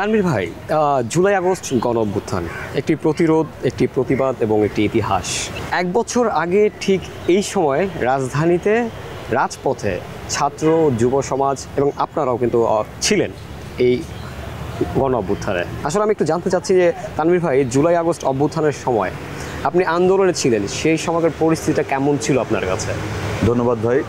তানভীর ভাই, July August গণ অভ্যুত্থান একটি প্রতিরোধ, একটি প্রতিবাদ এবং একটি ইতিহাস। 1 বছর আগে ঠিক এই সময় রাজধানীতে রাজপথে ছাত্র, যুব সমাজ এবং আপনারাও কিন্তু ছিলেন এই গণ অভ্যুত্থানে। আসলে আমি একটু জানতে চাচ্ছি যে তানভীর ভাই, জুলাই আগস্ট অভ্যুত্থানের সময় আপনি আন্দোলনে ছিলেন, সেই সময়কার পরিস্থিতিটা কেমন ছিল আপনার কাছে? ধন্যবাদ ভাই।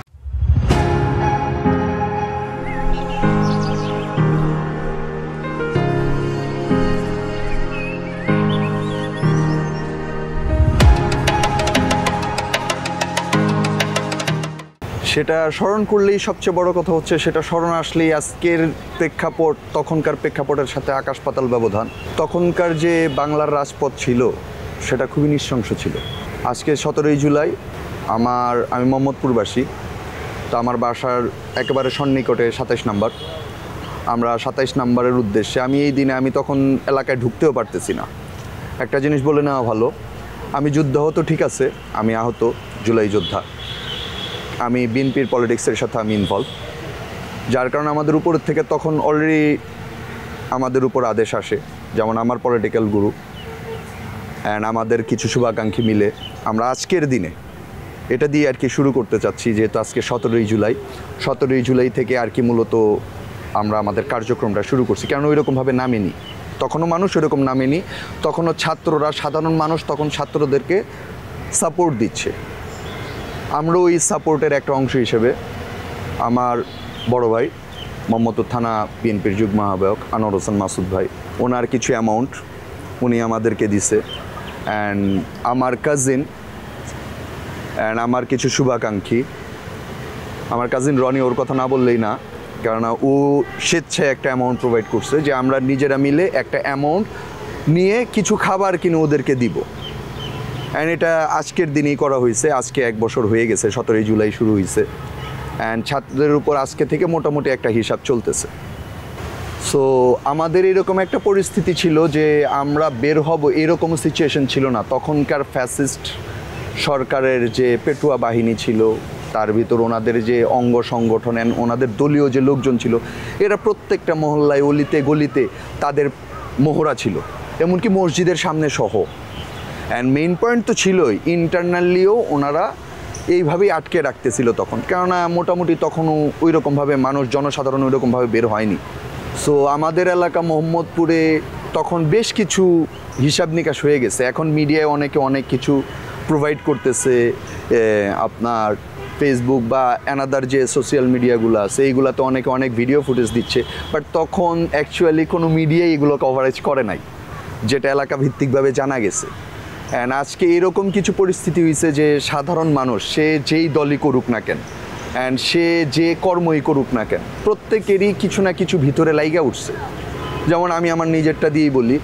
সেটা স্মরণ করলেই সবচেয়ে বড় কথা হচ্ছে, সেটা স্মরণ আসলেই আজকের প্রেক্ষাপট, তখনকার প্রেক্ষাপটের সাথে আকাশ পাতাল ব্যবধান। তখনকার যে বাংলার রাজপথ ছিল সেটা খুবই নৃশংস ছিল। আজকে 17ই জুলাই আমি মোহাম্মদপুরবাসী, তো আমার বাসার একেবারে সন্নিকটে 27 নম্বর। আমরা 27 নম্বরের উদ্দেশ্যে আমি তখন এলাকায় ঢুকতেও পারতেছি না। একটা জিনিস বলে নেওয়া ভালো, আমি যুদ্ধ হতো ঠিক আছে, আমি আহত জুলাই যোদ্ধা। আমি বিএনপির পলিটিক্সের সাথে আমি ইনভলভ, যার কারণে আমাদের উপর থেকে তখন অলরেডি আমাদের উপর আদেশ আসে, যেমন আমার পলিটিক্যাল গুরু অ্যান্ড আমাদের কিছু শুভাকাঙ্ক্ষী মিলে আমরা আজকের দিনে এটা দিয়ে আর কি শুরু করতে চাচ্ছি। যেহেতু আজকে 17ই জুলাই থেকে আর কি মূলত আমরা আমাদের কার্যক্রমটা শুরু করছি। কেন ওইরকমভাবে নামেনি, তখনও মানুষ ওইরকম নামেনি, তখনও ছাত্ররা, সাধারণ মানুষ তখন ছাত্রদেরকে সাপোর্ট দিচ্ছে। আমরা ওই সাপোর্টের একটা অংশ হিসেবে আমার বড় ভাই মোহাম্মদপুর থানা বিএনপির যুগ্ম আহ্বায়ক আনোয়ার হোসেন মাসুদ ভাই, ওনার কিছু অ্যামাউন্ট উনি আমাদেরকে দিছে, অ্যান্ড আমার কাজিন অ্যান্ড আমার কিছু শুভাকাঙ্ক্ষী, আমার কাজিন রনি, ওর কথা না বললেই না, কেননা ও স্বেচ্ছায় একটা অ্যামাউন্ট প্রোভাইড করছে যে আমরা নিজেরা মিলে একটা অ্যামাউন্ট নিয়ে কিছু খাবার কিনে ওদেরকে দিব। অ্যান্ড এটা আজকের দিনেই করা হয়েছে। আজকে 1 বছর হয়ে গেছে, 17ই জুলাই শুরু হয়েছে, অ্যান্ড ছাত্রদের উপর আজকে থেকে মোটামুটি একটা হিসাব চলতেছে। সো আমাদের এরকম একটা পরিস্থিতি ছিল যে আমরা বের হব, এরকম সিচুয়েশন ছিল না। তখনকার ফ্যাসিস্ট সরকারের যে পেটুয়া বাহিনী ছিল, তার ভিতর ওনাদের যে অঙ্গ সংগঠন, ওনাদের দলীয় যে লোকজন ছিল, এরা প্রত্যেকটা মহল্লায়, অলিতে গলিতে তাদের মোহরা ছিল, এমনকি মসজিদের সামনে সহ। অ্যান্ড মেইন পয়েন্ট তো ছিলই, ইন্টারনালিও ওনারা এইভাবেই আটকে রাখতেছিল তখন, কেননা মোটামুটি তখনও ওই রকমভাবে জনসাধারণ ওই রকমভাবে বের হয়নি। সো আমাদের এলাকা মোহাম্মদপুরে তখন বেশ কিছু হিসাব নিকাশ হয়ে গেছে। এখন মিডিয়ায় অনেক কিছু প্রোভাইড করতেছে, আপনার ফেসবুক বা অ্যানাদার যে সোশ্যাল মিডিয়াগুলো আছে এইগুলোতে অনেক ভিডিও ফুটেজ দিচ্ছে, বাট তখন অ্যাকচুয়ালি কোনো মিডিয়াই এগুলো কভারেজ করে নাই, যেটা এলাকা ভিত্তিকভাবে জানা গেছে। অ্যান্ড আজকে এরকম কিছু পরিস্থিতি হয়েছে যে সাধারণ মানুষ, সে যেই দলই করুক না কেন, অ্যান্ড সে যে কর্মই করুক না কেন, প্রত্যেকেরই কিছু না কিছু ভিতরে লাইগা উঠছে। যেমন আমি আমার নিজেরটা দিয়েই বলি,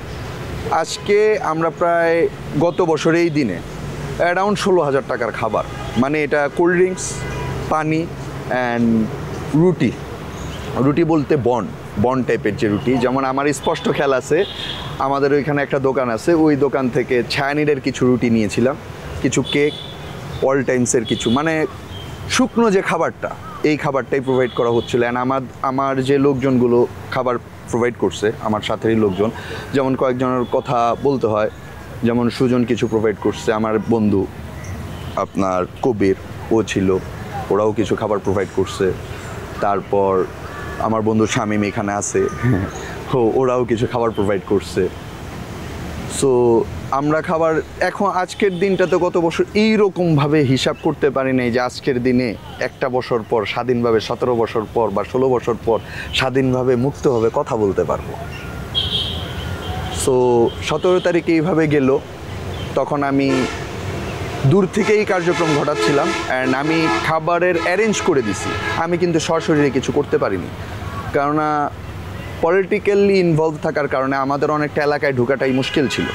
আজকে আমরা প্রায় গত বছর এই দিনে অ্যারাউন্ড 16,000 টাকার খাবার, মানে এটা কোল্ড ড্রিঙ্কস, পানি অ্যান্ড রুটি বলতে বন টাইপের যে রুটি। যেমন আমার স্পষ্ট খেয়াল আছে, আমাদের ওইখানে একটা দোকান আছে, ওই দোকান থেকে ছায়ানিরের কিছু রুটি নিয়েছিলাম, কিছু কেক, অল টাইমসের কিছু, মানে শুকনো যে খাবারটা, এই খাবারটাই প্রোভাইড করা হচ্ছিল। অ্যান্ড আমার যে লোকজনগুলো খাবার প্রোভাইড করছে, আমার সাথেরই লোকজন, যেমন কয়েকজনের কথা বলতে হয়, যেমন সুজন কিছু প্রোভাইড করছে, আমার বন্ধু আপনার কবির ও ছিল, ওরাও কিছু খাবার প্রোভাইড করছে। তারপর আমার বন্ধু শামীম এখানে আছে, ওরাও কিছু খাবার প্রোভাইড করছে। সো আমরা খাবার, এখন আজকের দিনটাতে গত বছর এইরকমভাবে হিসাব করতে পারি নাই যে আজকের দিনে একটা বছর পর স্বাধীনভাবে, 17 বছর পর বা 16 বছর পর স্বাধীনভাবে মুক্তভাবে কথা বলতে পারবো। সো 17 তারিখে এইভাবে গেল। তখন আমি দূর থেকেই কার্যক্রম ঘটাচ্ছিলাম, অ্যান্ড আমি খাবারের অ্যারেঞ্জ করে দিছি। আমি কিন্তু সরাসরি কিছু করতে পারিনি, কেননা পলিটিক্যালি ইনভলভ থাকার কারণে আমাদের অনেকটা এলাকায় ঢোকাটাই মুশকিল ছিল।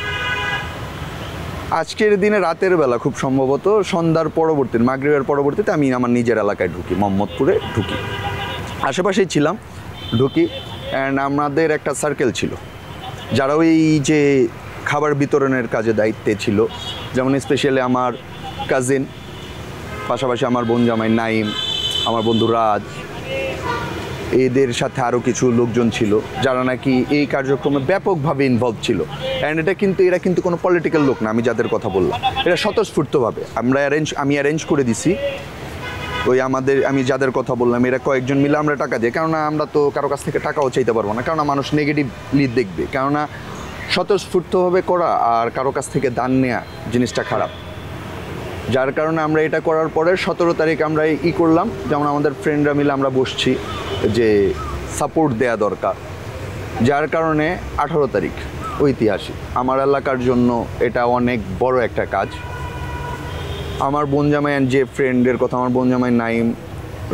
আজকের দিনে রাতের বেলা, খুব সম্ভবত সন্ধ্যার পরবর্তীতে, মাগরিবের পরবর্তীতে আমি আমার নিজের এলাকায় ঢুকি, মোহাম্মদপুরে ঢুকি, আশেপাশেই ছিলাম, ঢুকি। অ্যান্ড আমাদের একটা সার্কেল ছিল যারা ওই যে খাবার বিতরণের কাজে দায়িত্বে ছিল, যেমন স্পেশালি আমার কাজিন, পাশাপাশি আমার বোন জামাই নাইম, আমার বন্ধু রাজ, এদের সাথে আরও কিছু লোকজন ছিল যারা নাকি এই কার্যক্রমে ব্যাপকভাবে ইনভলভ ছিল। অ্যান্ড এরা কিন্তু কোনো পলিটিক্যাল লোক না, আমি যাদের কথা বললাম, এটা স্বতঃস্ফূর্তভাবে আমি অ্যারেঞ্জ করে দিছি। আমি যাদের কথা বললাম এরা কয়েকজন মিলে আমরা টাকা দিই, কেননা আমরা তো কারো কাছ থেকে টাকাও চাইতে পারবো না, কেননা মানুষ নেগেটিভলি দেখবে, কেননা স্বতঃস্ফূর্তভাবে করা আর কারো কাছ থেকে দান নেওয়া জিনিসটা খারাপ। যার কারণে আমরা এটা করার পরে 17 তারিখ আমরা করলাম, যেমন আমাদের ফ্রেন্ডরা মিলে আমরা বসছি যে সাপোর্ট দেয়া দরকার। যার কারণে 18 তারিখ ঐতিহাসিক আমার এলাকার জন্য এটা অনেক বড় একটা কাজ। আমার বোনজামাই যে ফ্রেন্ডের কথা, আমার বোনজামাই নাইম,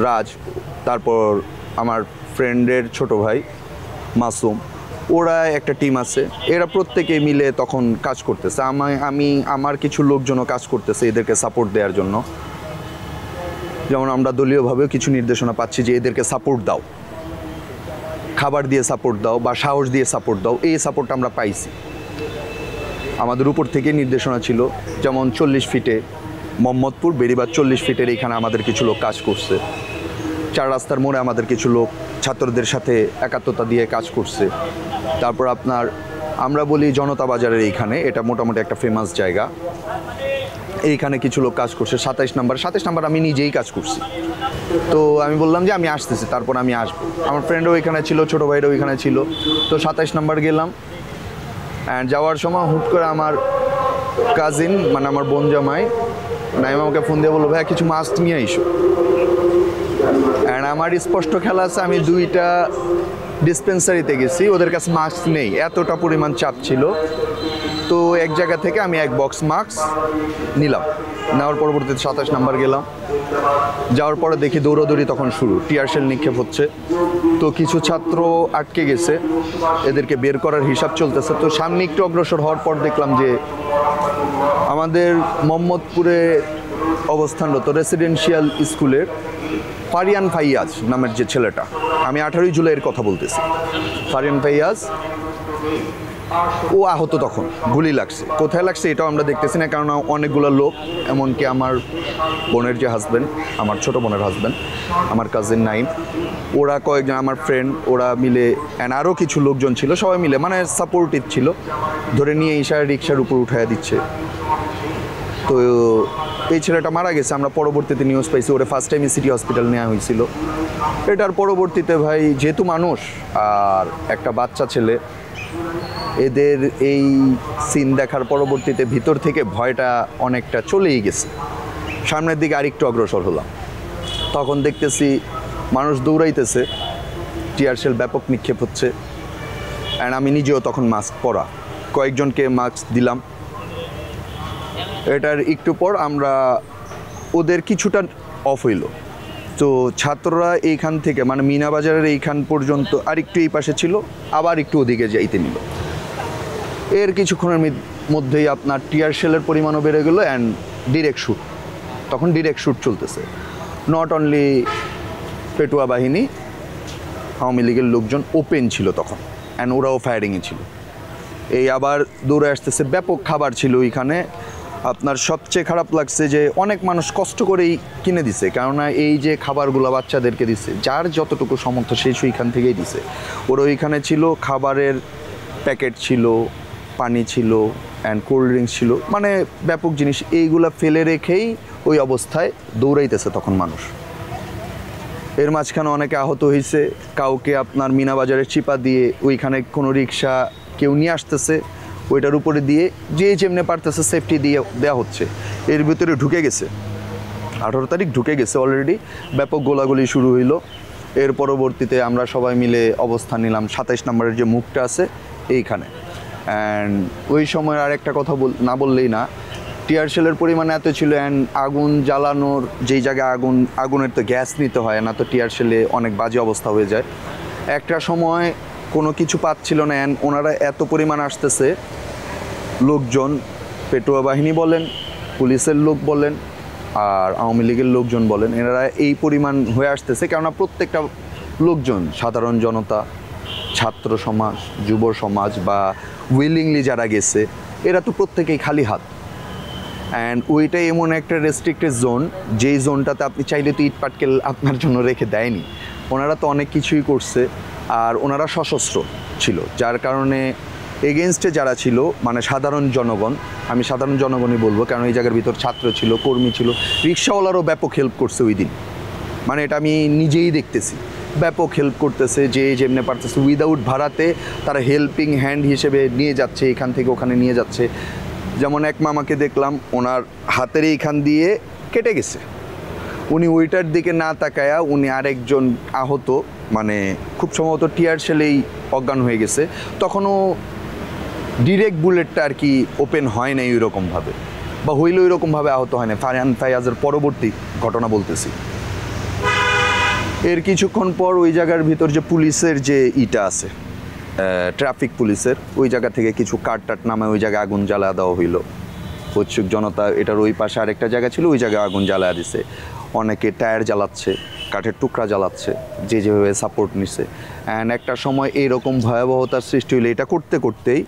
রাজ, তারপর আমার ফ্রেন্ডের ছোট ভাই মাসুম, ওরা একটা টিম আছে, এরা প্রত্যেকে মিলে তখন কাজ করতেছে। আমার কিছু লোকজনও কাজ করতেছে এদেরকে সাপোর্ট দেওয়ার জন্য। যেমন আমরা দলীয়ভাবেও কিছু নির্দেশনা পাচ্ছি যে এদেরকে সাপোর্ট দাও, খাবার দিয়ে সাপোর্ট দাও বা সাহস দিয়ে সাপোর্ট দাও, এই সাপোর্টটা আমরা পাইছি। আমাদের উপর থেকে নির্দেশনা ছিল, যেমন 40 ফিটে মোহাম্মদপুর বেড়িবাঁধ 40 ফিটের এইখানে আমাদের কিছু লোক কাজ করছে। 4 রাস্তার মোড়ে আমাদের কিছু লোক ছাত্রদের সাথে একাত্মতা দিয়ে কাজ করছে। তারপর আমরা বলি জনতা বাজারের এইখানে, এটা মোটামুটি একটা ফেমাস জায়গা, এইখানে কিছু লোক কাজ করছে। 27 নাম্বার আমি নিজেই কাজ করছি। তো আমি বললাম যে আমি আসতেছি, তারপর আমি আসবো। আমার ফ্রেন্ডও ওইখানে ছিল, ছোটো ভাইরাও ওইখানে ছিল। তো 27 নাম্বার গেলাম, অ্যান্ড যাওয়ার সময় হুট করে আমার কাজিন, মানে আমার বোন জামাই নাইম আমাকে ফোন দিয়ে বললো, ভাইয়া কিছু মাছ নিয়ে আইসো। অ্যান্ড আমার স্পষ্ট খেলা আছে, আমি 2টা ডিসপেন্সারিতে গেছি, ওদের কাছে মাস্ক নেই, এতটা পরিমাণ চাপ ছিল। তো এক জায়গা থেকে আমি এক বক্স মাস্ক নিলাম, নেওয়ার পরবর্তীতে 27 নাম্বার গেলাম। যাওয়ার পরে দেখি দৌড়াদৌড়ি তখন শুরু, টিয়ার শেল নিক্ষেপ হচ্ছে। তো কিছু ছাত্র আটকে গেছে, এদেরকে বের করার হিসাব চলতেছে। তো সামনে একটু অগ্রসর হওয়ার পর দেখলাম যে আমাদের মোহাম্মদপুরে অবস্থানরত রেসিডেন্সিয়াল স্কুলের ফারিয়ান ফাইয়াজ নামের যে ছেলেটা, আমি 18 জুলাইয়ের কথা বলতেছি, ফারিয়ান ফাইয়াজ, ও আহত, তখন গুলি লাগছে। কোথায় লাগছে এটাও আমরা দেখতেছি না, কারণ অনেকগুলো লোক, এমনকি আমার বোনের যে হাজব্যান্ড, আমার ছোট বোনের হাজব্যান্ড, আমার কাজিন নাইম, ওরা কয়েকজন আমার ফ্রেন্ড, ওরা মিলে অ্যান্ড আরও কিছু লোকজন ছিল, সবাই মিলে মানে সাপোর্টিভ ছিল, ধরে নিয়ে রিক্সার উপর উঠাইয়া দিচ্ছে। তো এই ছেলেটা মারা গেছে, আমরা পরবর্তীতে নিউজ পাইছি, ওরা ফার্স্ট টাইম সিটি হসপিটাল নেওয়া হয়েছিল। এটার পরবর্তীতে ভাই, যেহেতু মানুষ আর একটা বাচ্চা ছেলে, এদের এই সিন দেখার পরবর্তীতে ভিতর থেকে ভয়টা অনেকটা চলেই গেছে। সামনের দিকে আরেকটু অগ্রসর হলাম, তখন দেখতেছি মানুষ দৌড়াইতেছে, টিয়ার শেল ব্যাপক নিক্ষেপ হচ্ছে। অ্যান্ড আমি নিজেও তখন মাস্ক পরা, কয়েকজনকে মাস্ক দিলাম। এটার একটু পর আমরা ওদের কিছুটা অফ হইল। তো ছাত্ররা এইখান থেকে মানে মিনা বাজারের এইখান পর্যন্ত আর একটু এই পাশে ছিল, আবার একটু ওদিকে যাইতে নিল। এর কিছুক্ষণের মধ্যেই আপনার টিয়ার শেলের পরিমাণও বেড়ে গেলো অ্যান্ড ডিরেক্ট শ্যুট, তখন ডিরেক্ট শ্যুট চলতেছে। নট অনলি পেটুয়া বাহিনী, আওয়ামী লীগের লোকজন ওপেন ছিল তখন, অ্যান্ড ওরাও ফায়ারিংয়ে ছিল। এই আবার দৌড়ে আসতেছে, ব্যাপক খাবার ছিল ওইখানে। আপনার সবচেয়ে খারাপ লাগছে যে অনেক মানুষ কষ্ট করেই কিনে দিছে, কেননা এই যে খাবারগুলো বাচ্চাদেরকে দিছে, যার যতটুকু সামর্থ্য সেই ওইখান থেকেই দিছে। ওরা ওইখানে ছিল, খাবারের প্যাকেট ছিল, পানি ছিল অ্যান্ড কোল্ড ড্রিঙ্কস ছিল, মানে ব্যাপক জিনিস। এইগুলা ফেলে রেখেই ওই অবস্থায় দৌড়াইতেছে তখন মানুষ। এর মাঝখানে অনেকে আহত হয়েছে, কাউকে আপনার মিনা বাজারের চিপা দিয়ে ওইখানে কোনো রিক্সা কেউ নিয়ে আসতেছে, ওইটার উপরে দিয়ে যে যেমনি পারতেছে সেফটি দিয়ে দেওয়া হচ্ছে। এর ভিতরে ঢুকে গেছে, 18 তারিখ ঢুকে গেছে অলরেডি, ব্যাপক গোলাগুলি শুরু হইলো। এর পরবর্তীতে আমরা সবাই মিলে অবস্থান নিলাম 27 নম্বরের যে মুখটা আছে এইখানে। অ্যান্ড ওই সময় আর একটা কথা না বললেই না, টিয়ার শেলের পরিমাণ এত ছিল, অ্যান্ড আগুন জ্বালানোর যেই জায়গায় আগুনের তো গ্যাস নিতে হয় না, তো টিয়ার শেলে অনেক বাজে অবস্থা হয়ে যায়। একটা সময় কোনো কিছু পাচ্ছিল না, অ্যান্ড ওনারা এত পরিমাণ আসতেছে, লোকজন পেটুয়া বাহিনী বলেন, পুলিশের লোক বলেন আর আওয়ামী লীগের লোকজন বলেন, এনারা এই পরিমাণ হয়ে আসতেছে, কেননা প্রত্যেকটা লোকজন, সাধারণ জনতা, ছাত্র সমাজ, যুব সমাজ বা উইলিংলি যারা গেছে, এরা তো প্রত্যেকেই খালি হাত। অ্যান্ড ওইটাই এমন একটা রেস্ট্রিক্টেড জোন, যেই জোনটাতে আপনি চাইলে তো ইট পাটকেল আপনার জন্য রেখে দেয়নি। ওনারা তো অনেক কিছুই করছে, আর ওনারা সশস্ত্র ছিল, যার কারণে এগেনস্টে যারা ছিল মানে সাধারণ জনগণ, আমি সাধারণ জনগণই বলবো, কারণ এই জায়গার ভিতর ছাত্র ছিল, কর্মী ছিল, রিক্সাওয়ালারও ব্যাপক হেল্প করছে ওই দিন, মানে এটা আমি নিজেই দেখতেছি, ব্যাপক হেল্প করতেছে, যে যেমনি পারতেছে উইদাউট ভাড়াতে তারা হেল্পিং হ্যান্ড হিসেবে নিয়ে যাচ্ছে, এখান থেকে ওখানে নিয়ে যাচ্ছে। যেমন এক মামাকে দেখলাম, ওনার হাতের এইখান দিয়ে কেটে গেছে, উনি ওইটার দিকে না তাকায়া উনি আরেকজন আহত, মানে খুব সম্ভবত টিয়ার সেলেই অজ্ঞান হয়ে গেছে, তখনও ডিরেক্ট বুলেটটা আর কি ওপেন হয় নাই ওইরকমভাবে, বা হইলে ওইরকমভাবে আহত হয় না। ফারহান ফায়াজের পরবর্তী ঘটনা বলতেছি। এর কিছুক্ষণ পর ওই জায়গার ভিতর যে পুলিশের যে ইটা আছে, ট্রাফিক পুলিশের, ওই জায়গা থেকে কিছু কাঠ টাট নামে ওই জায়গায় আগুন জ্বালা দেওয়া হইলো। উৎসুক জনতা, এটার ওই পাশে আরেকটা জায়গা ছিল, ওই জায়গায় আগুন জ্বালা দিছে, অনেকে টায়ার জ্বালাচ্ছে, কাঠের টুকরা জ্বালাচ্ছে, যে যেভাবে সাপোর্ট নিছে। অ্যান্ড একটা সময় এইরকম ভয়াবহতার সৃষ্টি হইলে এটা করতে করতেই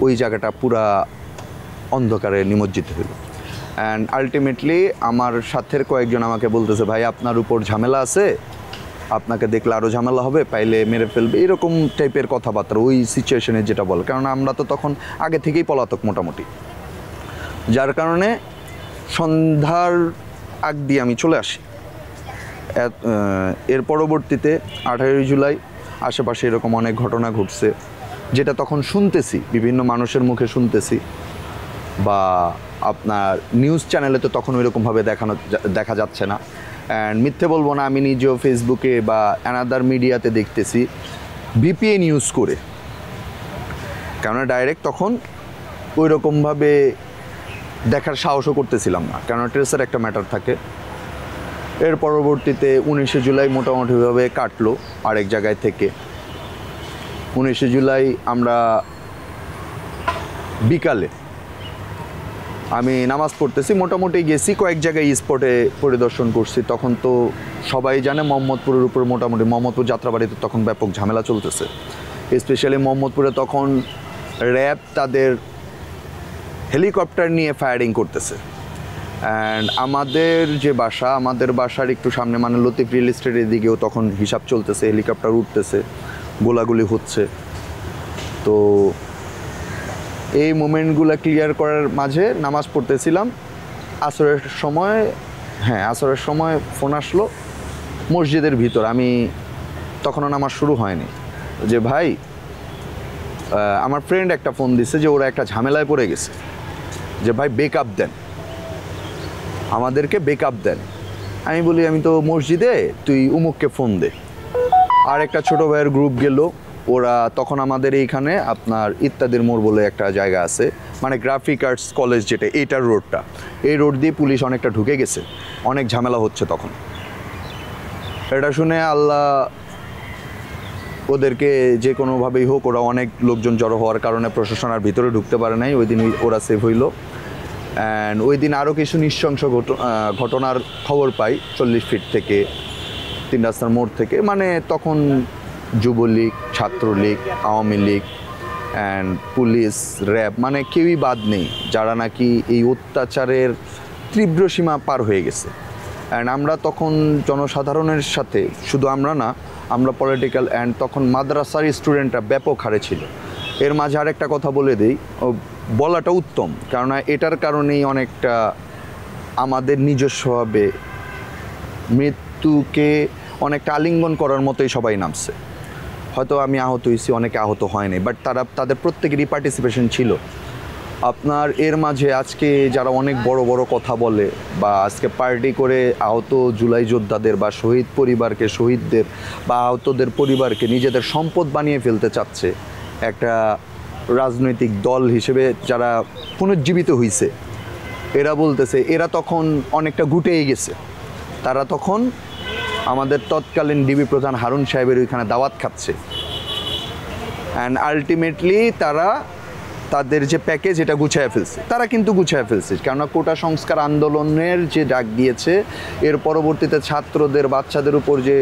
ওই জায়গাটা পুরা অন্ধকারে নিমজ্জিত হইল। অ্যান্ড আলটিমেটলি আমার সাথের কয়েকজন আমাকে বলতেছে, ভাই আপনার উপর ঝামেলা আছে, আপনাকে দেখলে আরও ঝামেলা হবে, পাইলে মেরে ফেলবে, এরকম টাইপের কথাবার্তা ওই সিচুয়েশনে যেটা বলে, কারণ আমরা তো তখন আগে থেকেই পলাতক মোটামুটি, যার কারণে সন্ধ্যার আগ দিয়ে আমি চলে আসি। এর পরবর্তীতে 18 জুলাই আশেপাশে এরকম অনেক ঘটনা ঘটছে, যেটা তখন শুনতেছি, বিভিন্ন মানুষের মুখে শুনতেছি, বা আপনার নিউজ চ্যানেলে তো তখন ওইরকমভাবে দেখা যাচ্ছে না। অ্যান্ড মিথ্যে বলবো না, আমি নিজেও ফেসবুকে বা অ্যানাদার মিডিয়াতে দেখতেছি ভিপিএন ইউজ করে, কেননা ডাইরেক্ট তখন ওই রকমভাবে দেখার সাহসও করতেছিলাম না, কেননা ট্রেসের একটা ম্যাটার থাকে। এর পরবর্তীতে 19 জুলাই মোটামুটিভাবে কাটলো আরেক জায়গায় থেকে। 19 জুলাই আমরা বিকালে আমি নামাজ পড়তেছি, মোটামুটি গেছি কয়েক জায়গায় স্পটে পরিদর্শন করছি। তখন তো সবাই জানে মোহাম্মদপুরের উপর মোটামুটি মোহাম্মদপুর যাত্রাবাড়িতে তখন ব্যাপক ঝামেলা চলতেছে, স্পেশালি মোহাম্মদপুরে তখন র্যাব তাদের হেলিকপ্টার নিয়ে ফায়ারিং করতেছে। অ্যান্ড আমাদের বাসার একটু সামনে মানে লতিফ রিয়েল এস্টেটের দিকেও তখন হিসাব চলতেছে, হেলিকপ্টার উঠতেছে, গোলাগুলি হচ্ছে। তো এই মোমেন্টগুলো ক্লিয়ার করার মাঝে নামাজ পড়তেছিলাম, আসরের সময় ফোন আসলো মসজিদের ভিতর, আমি তখনও নামাজ শুরু হয়নি, যে ভাই আমার ফ্রেন্ড একটা ফোন দিছে যে ওরা একটা ঝামেলায় পড়ে গেছে, যে ভাই বেকআপ দেন, আমাদেরকে বেকআপ দেন। আমি বলি আমি তো মসজিদে, তুই উমুককে ফোন দে। আর একটা ছোটো ভাইয়ের গ্রুপ গেল, ওরা তখন আমাদের এইখানে আপনার ইত্যাদির মোড় বলে একটা জায়গা আছে, মানে গ্রাফিক আর্টস কলেজ যেটা, এইটার রোডটা, এই রোড দিয়ে পুলিশ অনেকটা ঢুকে গেছে, অনেক ঝামেলা হচ্ছে তখন। এটা শুনে আল্লাহ ওদেরকে যে কোনোভাবেই হোক, ওরা অনেক লোকজন জড়ো হওয়ার কারণে প্রশাসন আর ভিতরে ঢুকতে পারে নাই, ওই দিন ওরা সেভ হইল। অ্যান্ড ওই দিন আরও কিছু নৃশংস ঘটনার খবর পাই 40 ফিট থেকে, 3 রাস্তার মোড় থেকে, মানে তখন Jubo League, Chhatra League, Awami League and police, RAB, মানে কেউই বাদ নেই যারা নাকি এই অত্যাচারের তীব্র সীমা পার হয়ে গেছে। অ্যান্ড আমরা তখন জনসাধারণের সাথে, শুধু আমরা না, আমরা পলিটিক্যাল অ্যান্ড তখন মাদ্রাসার স্টুডেন্টরা ব্যাপক হারে ছিল। এর মাঝে আরেকটা কথা বলে দিই, বলাটা উত্তম, কেননা এটার কারণেই অনেকটা আমাদের নিজস্বভাবে মৃত্যুকে অনেকটা আলিঙ্গন করার মতোই সবাই নামছে। হয়তো আমি আহত হয়েছি, অনেকে আহত হয়নি, বাট তাদের প্রত্যেকেরই পার্টিসিপেশন ছিল। আপনার এর মাঝে আজকে যারা অনেক বড় বড় কথা বলে, বা আজকে পার্টি করে আহত জুলাই যোদ্ধাদের বা শহীদ পরিবারকে, শহীদদের বা আহতদের পরিবারকে নিজেদের সম্পদ বানিয়ে ফেলতে চাচ্ছে, একটা রাজনৈতিক দল হিসেবে যারা পুনর্জীবিত হয়েছে, এরা বলতেছে এরা তখন অনেকটা গুটিয়ে গেছে। তারা তখন আমাদের তৎকালীন ডিবি প্রধান হারুন সাহেবের ওইখানে দাওয়াত খাচ্ছে, অ্যান্ড আলটিমেটলি তারা তাদের যে প্যাকেজ এটা গুছিয়ে ফেলছে। তারা কিন্তু গুছিয়ে ফেলছে, কেননা কোটা সংস্কার আন্দোলনের যে ডাক দিয়েছে, এর পরবর্তীতে ছাত্রদের, বাচ্চাদের উপর যে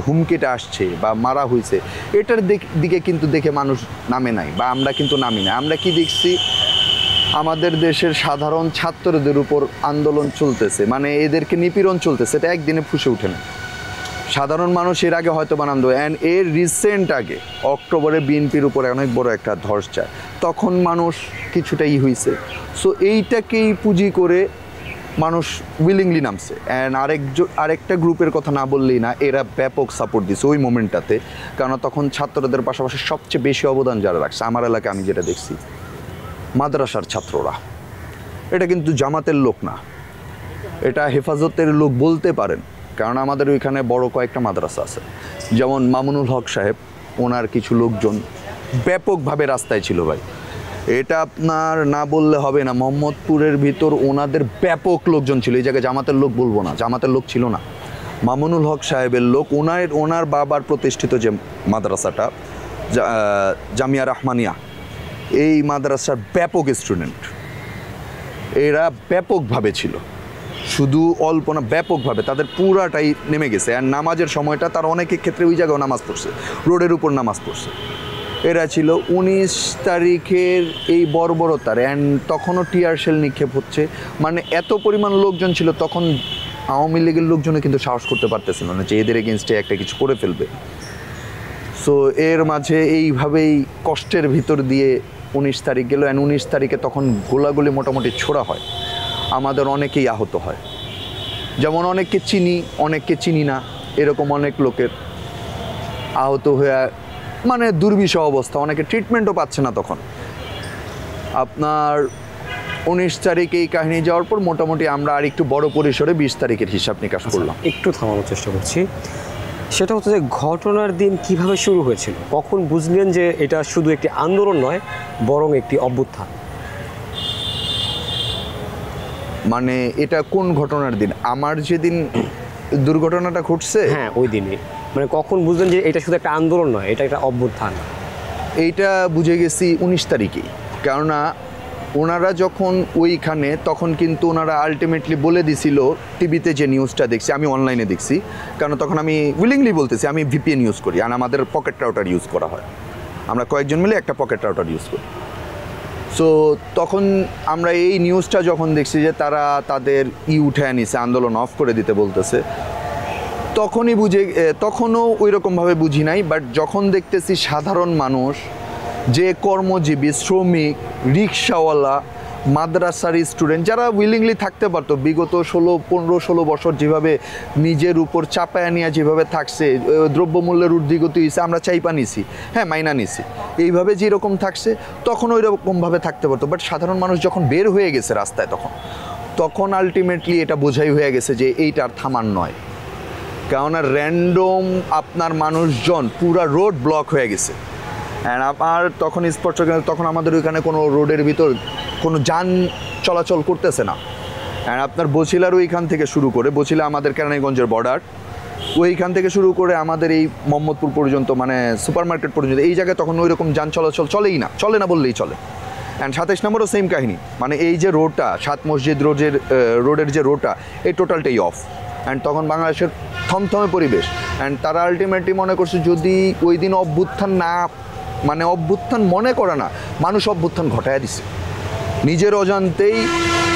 হুমকিটা আসছে বা মারা হয়েছে, এটার দিকে কিন্তু দেখে মানুষ নামে নাই, বা আমরা কিন্তু নামি না। আমরা কি দেখছি, আমাদের দেশের সাধারণ ছাত্রদের উপর আন্দোলন চলতেছে, মানে এদেরকে নিপীড়ন চলতেছে, এটা একদিনে ফুসে ওঠে না। সাধারণ মানুষ এর আগে হয়তো বানান্দ, অ্যান্ড এর রিসেন্ট আগে অক্টোবরে বিএনপির উপরে অনেক বড় একটা ধস যায়, তখন মানুষ কিছুটাই হয়েছে। সো এইটাকেই পুঁজি করে মানুষ উইলিংলি নামছে। অ্যান্ড আরেকটা গ্রুপের কথা না বললেই না, এরা ব্যাপক সাপোর্ট দিছে ওই মোমেন্টটাতে, কারণ তখন ছাত্রদের পাশাপাশি সবচেয়ে বেশি অবদান যারা রাখছে আমার এলাকায় আমি যেটা দেখছি, মাদ্রাসার ছাত্ররা। এটা কিন্তু জামাতের লোক না, এটা হেফাজতের লোক বলতে পারেন, কারণ আমাদের ওইখানে বড় কয়েকটা মাদ্রাসা আছে। যেমন মামুনুল হক সাহেব, ওনার কিছু লোকজন ব্যাপকভাবে রাস্তায় ছিল ভাই, এটা আপনার না বললে হবে না। মোহাম্মদপুরের ভিতর ওনাদের ব্যাপক লোকজন ছিল, এই জায়গায় জামাতের লোক বলবো না, জামাতের লোক ছিল না, মামুনুল হক সাহেবের লোক। ওনার বাবার প্রতিষ্ঠিত যে মাদ্রাসাটা জামিয়া রহমানিয়া, এই মাদ্রাসার ব্যাপক স্টুডেন্ট, এরা ব্যাপকভাবে ছিল, শুধু অল্প না, ব্যাপকভাবে তাদের পুরাটাই নেমে গেছে। আর নামাজের সময়টা তার অনেকের ক্ষেত্রে ওই জায়গায় নামাজ পড়ছে, রোডের উপর নামাজ পড়ছে। এরা ছিল 19 তারিখের এই বর্বরতার, অ্যান্ড তখনও টিয়ার শেল নিক্ষেপ হচ্ছে, মানে এত পরিমাণ লোকজন ছিল। তখন আওয়ামী লীগের লোকজনে কিন্তু সাহস করতে পারতেছিল না যে এদের এগেনস্টে একটা কিছু করে ফেলবে। সো এর মাঝে এইভাবেই কষ্টের ভিতর দিয়ে 19 তারিখ গেল, অ্যান্ড 19 তারিখে তখন গোলাগুলি মোটামুটি ছোড়া হয়, আমাদের অনেকেই আহত হয়। যেমন অনেককে চিনি, অনেককে চিনি না, এরকম অনেক লোকের আহত হয়ে মানে দুর্বিষহ অবস্থা, অনেকে ট্রিটমেন্টও পাচ্ছে না। তখন আপনার 19 তারিখ এই কাহিনী যাওয়ার পর মোটামুটি আমরা আর একটু বড় পরিসরে 20 তারিখের হিসাব নিকাশ করলাম। একটু থামানোর চেষ্টা করছি, সেটা হচ্ছে যে ঘটনার দিন কিভাবে শুরু হয়েছিল, কখন বুঝলেন যে এটা শুধু একটি আন্দোলন নয় বরং একটি অভ্যুত্থান? মানে এটা কোন ঘটনার দিন? আমার যেদিন দুর্ঘটনাটা ঘটছে, হ্যাঁ ওই দিনই, মানে কখন বুঝলেন যে এটা শুধু একটা আন্দোলন নয়, এটা একটা অভ্যুত্থান? এইটা বুঝে গেছি 19 তারিখেই, কেননা ওনারা যখন ওইখানে, তখন কিন্তু ওনারা আলটিমেটলি বলে দিছিল, টিভিতে যে নিউজটা দেখছি, আমি অনলাইনে দেখছি, কারণ তখন আমি উইলিংলি বলতেছি আমি ভিপিএন ইউজ করি, আর আমাদের পকেট রাউটার ইউজ করা হয়, আমরা কয়েকজন মিলে একটা পকেট রাউটার ইউজ করি। সো তখন আমরা এই নিউজটা যখন দেখছি যে তারা তাদের উঠে নিছে, আন্দোলন অফ করে দিতে বলতেছে, তখনও ওই রকমভাবে বুঝি নাই। বাট যখন দেখতেছি সাধারণ মানুষ, যে কর্মজীবী, শ্রমিক, রিক্সাওয়ালা, মাদ্রাসার স্টুডেন্ট, যারা উইলিংলি থাকতে পারতো, বিগত 15-16 বছর যেভাবে নিজের উপর চাপায়া নিয়ে যেভাবে থাকছে, দ্রব্যমূল্যের ঊর্ধ্বগতি হয়েছে, আমরা চাইপা নিছি, হ্যাঁ মাইনা নিছি, এইভাবে যেরকম থাকছে তখন ওই রকমভাবে থাকতে পারতো। বাট সাধারণ মানুষ যখন বের হয়ে গেছে রাস্তায়, তখন আলটিমেটলি এটা বোঝাই হয়ে গেছে যে এইটা আর থামার নয়, কেননা র্যান্ডম আপনার মানুষজন পুরা রোড ব্লক হয়ে গেছে। অ্যান্ড আমার তখন স্পষ্ট, তখন আমাদের ওইখানে কোনো রোডের ভিতর কোনো যান চলাচল করতেছে না। অ্যান্ড আপনার বছিলার ওইখান থেকে শুরু করে, বছিলা আমাদের কেরানীগঞ্জের বর্ডার, ওইখান থেকে শুরু করে আমাদের এই মোহাম্মদপুর পর্যন্ত, মানে সুপার মার্কেট পর্যন্ত, এই জায়গায় তখন ওই রকম যান চলাচল চলে না বললেই চলে। অ্যান্ড 27 নম্বরও সেম কাহিনী, মানে এই যে রোডটা, 7 মসজিদ রোডের যে রোডটা, এই টোটালটাই অফ। অ্যান্ড তখন বাংলাদেশের থমথমে পরিবেশ। অ্যান্ড তারা আলটিমেটলি মনে করছে যদি ওই দিন অভ্যুত্থান না, মানে অভ্যুত্থান মনে করে না, মানুষ অভ্যুত্থান ঘটায় দিছে নিজের অজান্তেই।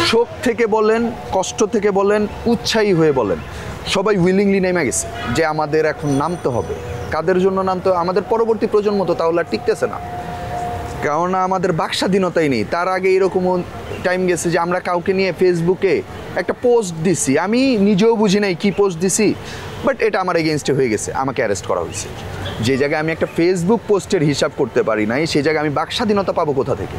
শোক থেকে বলেন, কষ্ট থেকে বলেন, উৎসাহী হয়ে বলেন, সবাই উইলিংলি নেমে গেছে যে আমাদের এখন নামতে হবে। কাদের জন্য নামতে হবে? আমাদের পরবর্তী প্রজন্ম তো তাহলে আর টিকতেছে না, কেননা আমাদের বাকস্বাধীনতাই নেই। তার আগে এরকমও টাইম গেছে যে আমরা কাউকে নিয়ে ফেসবুকে একটা পোস্ট দিছি, আমি নিজেও বুঝি নাই কী পোস্ট দিছি, বাট এটা আমার এগেনস্টে হয়ে গেছে, আমাকে অ্যারেস্ট করা হয়েছে। যে জায়গায় আমি একটা ফেসবুক পোস্টের হিসাব করতে পারি নাই, সেই জায়গায় আমি বাকস্বাধীনতা পাবো কোথা থেকে?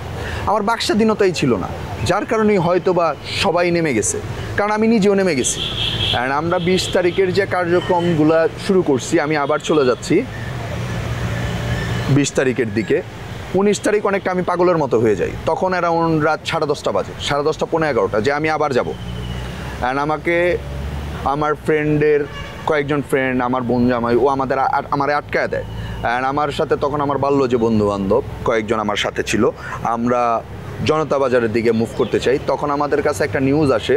আমার বাকস্বাধীনতাই ছিল না, যার কারণেই হয়তো বা সবাই নেমে গেছে, কারণ আমি নিজেও নেমে গেছি। অ্যান্ড আমরা 20 তারিখের যে কার্যক্রমগুলো শুরু করছি, আমি আবার চলে যাচ্ছি 20 তারিখের দিকে। 19 তারিখ অনেকটা আমি পাগলের মতো হয়ে যাই, তখন অ্যারাউন্ড রাত 10:30 বাজে, 10:30 পৌনে 11টা, যে আমি আবার যাব। অ্যান্ড আমাকে আমার ফ্রেন্ডের কয়েকজন ফ্রেন্ড, আমার বন্ধু জামাই, ও আমারে আটকায় দেয়। অ্যান্ড আমার সাথে তখন আমার বাল্য যে বন্ধু বান্ধব কয়েকজন আমার সাথে ছিল, আমরা জনতা বাজারের দিকে মুভ করতে চাই। তখন আমাদের কাছে একটা নিউজ আসে,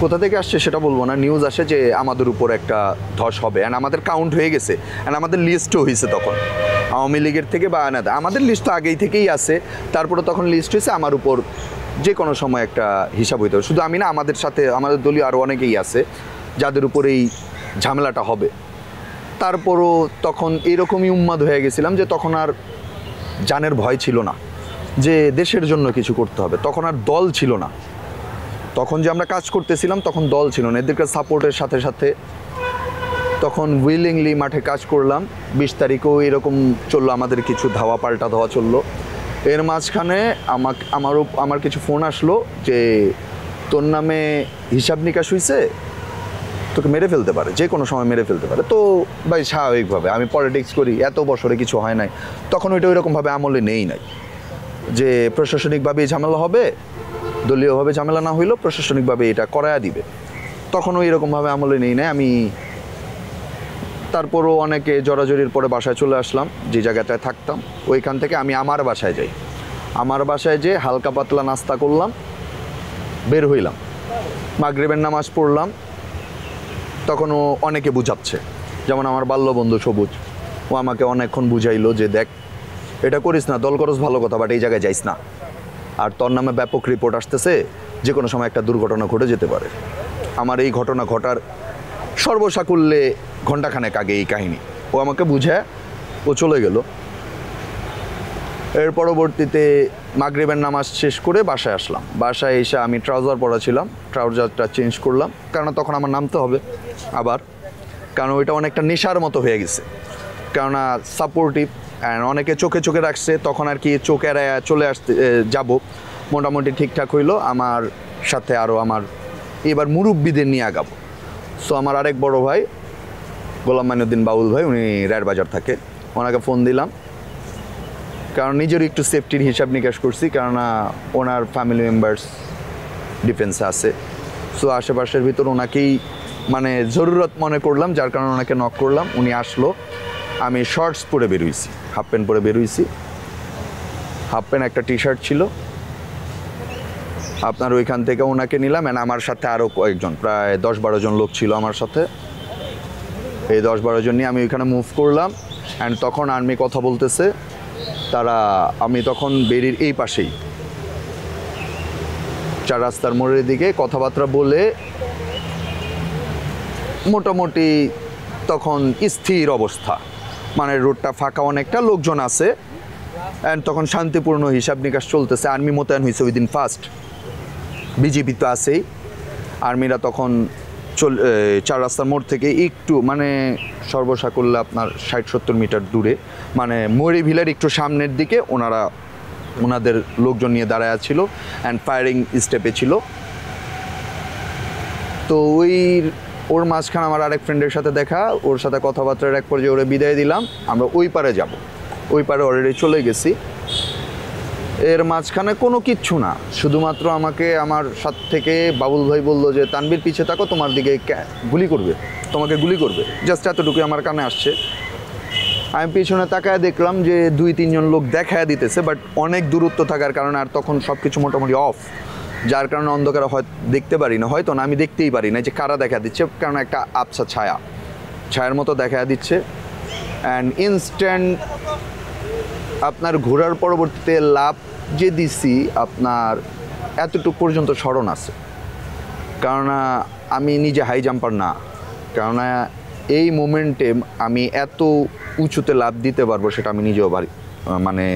কোথা থেকে আসছে সেটা বলবো না, নিউজ আসে যে আমাদের উপর একটা ধস হবে। অ্যান্ড আমাদের কাউন্ট হয়ে গেছে, অ্যান্ড আমাদের লিস্টও হয়েছে তখন আওয়ামী লীগের থেকে বা আনাদা, আমাদের লিস্ট তো আগেই থেকেই আছে। তারপরে তখন লিস্ট হয়েছে আমার উপর যে কোনো সময় একটা হিসাব হইতে হবে। শুধু আমি না, আমাদের সাথে আমাদের দলীয় আরও অনেকেই আছে যাদের উপর এই ঝামেলাটা হবে। তারপরও তখন এরকমই উন্মাদ হয়ে গেছিলাম যে তখন আর জানের ভয় ছিল না, যে দেশের জন্য কিছু করতে হবে। তখন আর দল ছিল না, তখন যে আমরা কাজ করতেছিলাম তখন দল ছিল না। এদেরকে সাপোর্টের সাথে সাথে তখন উইলিংলি মাঠে কাজ করলাম। 20 তারিখেও এরকম চললো, আমাদের কিছু ধাওয়া পাল্টা ধাওয়া চললো। এর মাঝখানে আমার কিছু ফোন আসলো যে তোর নামে হিসাব নিকাশ হয়েছে, তোকে মেরে ফেলতে পারে, যে কোনো সময় মেরে ফেলতে পারে। তো ভাই স্বাভাবিকভাবে আমি পলিটিক্স করি, এত বছরে কিছু হয় নাই, তখন ওইটা ওইরকমভাবে আমলে নেই নাই যে প্রশাসনিকভাবে ঝামেলা হবে, দলীয়ভাবে ঝামেলা না হইলেও প্রশাসনিকভাবে এটা করায়া দিবে, তখন ওই রকমভাবে আমলে নেই নাই আমি। তারপরও অনেকে জড়াজড়ির পরে বাসায় চলে আসলাম, যে জায়গাটায় থাকতাম ওইখান থেকে আমি আমার বাসায় যাই। আমার বাসায় যেয়ে হালকা পাতলা নাস্তা করলাম, বের হইলাম, মাগরিবের নামাজ পড়লাম। তখনও অনেকে বুঝাচ্ছে, যেমন আমার বাল্যবন্ধু সবুজ, ও আমাকে অনেকক্ষণ বুঝাইলো যে দেখ এটা করিস না, দল করস ভালো কথা, বাট এই জায়গায় যাইস না, আর তোর নামে ব্যাপক রিপোর্ট আসতেছে, যে কোনো সময় একটা দুর্ঘটনা ঘটে যেতে পারে। আমার এই ঘটনা ঘটার সর্বসাকুল্যে ঘণ্টাখানেক আগে এই কাহিনী, ও আমাকে বুঝায় ও চলে গেল। এর পরবর্তীতে মাগরিবের নামাজ শেষ করে বাসায় আসলাম। বাসায় এসে আমি ট্রাউজার পরা ছিলাম, ট্রাউজারটা চেঞ্জ করলাম, কারণ তখন আমার নামতে হবে আবার, কারণ ওইটা অনেকটা নেশার মতো হয়ে গেছে। কেননা সাপোর্টিভ অ্যান্ড অনেকে চোখে চোখে রাখছে, তখন আর কি চোখে এড়ায় চলে আসতে যাব। মোটামুটি ঠিকঠাক হইলো। আমার সাথে আরও আমার এবার মুরব্বিদের নিয়ে আগাবো। সো আমার আরেক বড় ভাই গোলাম মাইনুদ্দিন বাউল ভাই, উনি রায়েরবাজার থাকে, ওনাকে ফোন দিলাম, কারণ নিজেরও একটু সেফটির হিসাব নিকাশ করছি, কেননা ওনার ফ্যামিলি মেম্বার্স ডিফেন্সে আছে। সো আশেপাশের ভিতর ওনাকেই মানে জরুরত মনে করলাম, যার কারণে ওনাকে নক করলাম। উনি আসলো, আমি শর্টস পরে বেরোইছি, হাফ প্যান্ট পরে বেরোইছি, হাফ প্যান্ট একটা টি শার্ট ছিল। আপনার ওইখান থেকে ওনাকে নিলাম, অ্যান্ড আমার সাথে আরও কয়েকজন, প্রায় 10-12 জন লোক ছিল আমার সাথে। এই 10-12 জন নিয়ে আমি ওইখানে মুভ করলাম। অ্যান্ড তখন আর্মি কথা বলতেছে তারা, আমি তখন বেরির এই পাশেই 4 রাস্তার মোড়ের দিকে কথাবার্তা বলে মোটামুটি তখন স্থির অবস্থা, মানে রোডটা ফাঁকা, অনেকটা লোকজন আছে, অ্যান্ড তখন শান্তিপূর্ণ হিসাব নিকাশ চলতেছে। আর্মি মোতায়েন হয়েছে ওই দিন ফার্স্ট, বিজেপি তো আছেই। আর্মিরা তখন 4 রাস্তার মোড় থেকে একটু মানে সর্বসাকুল্যে আপনার 60-70 মিটার দূরে, মানে মরি ভিলার একটু সামনের দিকে ওনারা ওনাদের লোকজন নিয়ে দাঁড়ায় ছিল, অ্যান্ড ফায়ারিং স্টেপে ছিল। তো ওর মাঝখানে আমার আরেক ফ্রেন্ডের সাথে দেখা, ওর সাথে কথাবার্তার এক পর্যায়ে ওরে বিদায় দিলাম, আমরা ওই পারে যাব। ওই পারে অলরেডি চলে গেছি। এর মাঝখানে কোনো কিচ্ছু না, শুধুমাত্র আমাকে আমার সাথে থেকে বাবুল ভাই বললো যে তানবীর পিছে থাকো, তোমার দিকে গুলি করবে, তোমাকে গুলি করবে, জাস্ট এতটুকুই আমার কানে আসছে। আমি পিছনে তাকায় দেখলাম যে 2-3 জন লোক দেখায় দিতেছে, বাট অনেক দূরত্ব থাকার কারণে আর তখন সব কিছু মোটামুটি অফ, যার কারণে অন্ধকারে হয়তো দেখতে পারি না, হয়তো না আমি দেখতেই পারি না যে কারা দেখা দিচ্ছে, কারণ একটা আবছা ছায়ার মতো দেখা দিচ্ছে। অ্যান্ড ইনস্ট্যান্ট আপনার ঘোরার পরবর্তীতে লাভ যে দিছি আপনার এতটুকু পর্যন্ত স্মরণ আছে, কেননা আমি নিজে হাই জাম্পার না, কেননা এই মোমেন্টে আমি এত উঁচুতে লাভ দিতে পারবো সেটা আমি নিজেও মানে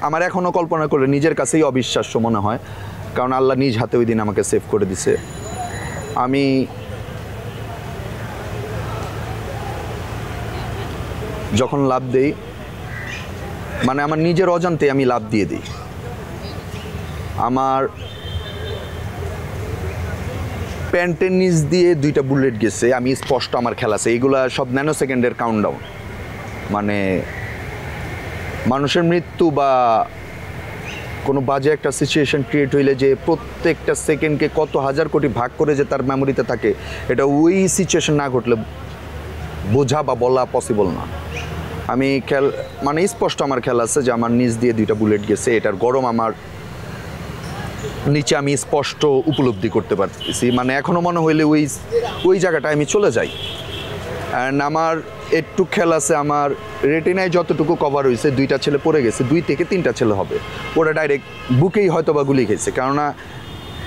আমার এখনও কল্পনা করলে নিজের কাছেই অবিশ্বাস্য মনে হয়, কারণ আল্লাহ নিজ হাতে ওই দিন আমাকে সেভ করে দিছে। আমি যখন লাভ দেই, মানে আমার নিজের অজান্তে আমি লাভ দিয়ে দিই। আমার প্যান্টের নিচ দিয়ে 2টা বুলেট গেছে, আমি স্পষ্ট আমার খেলা আছে, এইগুলা সব ন্যানো সেকেন্ডের কাউন্টডাউন। মানে মানুষের মৃত্যু বা কোনো বাজে একটা সিচুয়েশন ক্রিয়েট হইলে যে প্রত্যেকটা সেকেন্ডকে কত হাজার কোটি ভাগ করে যে তার মেমোরিতে থাকে, এটা ওই সিচুয়েশন না ঘটলে বোঝা বা বলা পসিবল না। আমি মানে স্পষ্ট আমার খেয়াল আছে যে আমার নিচ দিয়ে 2টা বুলেট গেছে, এটার গরম আমার নিচে আমি স্পষ্ট উপলব্ধি করতে পারতেছি। মানে এখনও মনে হইলে ওই জায়গাটায় আমি চলে যাই। অ্যান্ড আমার একটু খেয়াল আছে, আমার রেটিনায় যতটুকু কভার হয়েছে 2টা ছেলে পড়ে গেছে, 2 থেকে 3টা ছেলে হবে, ওরা ডাইরেক্ট বুকেই হয়তো বা গুলি খেয়েছে, কেননা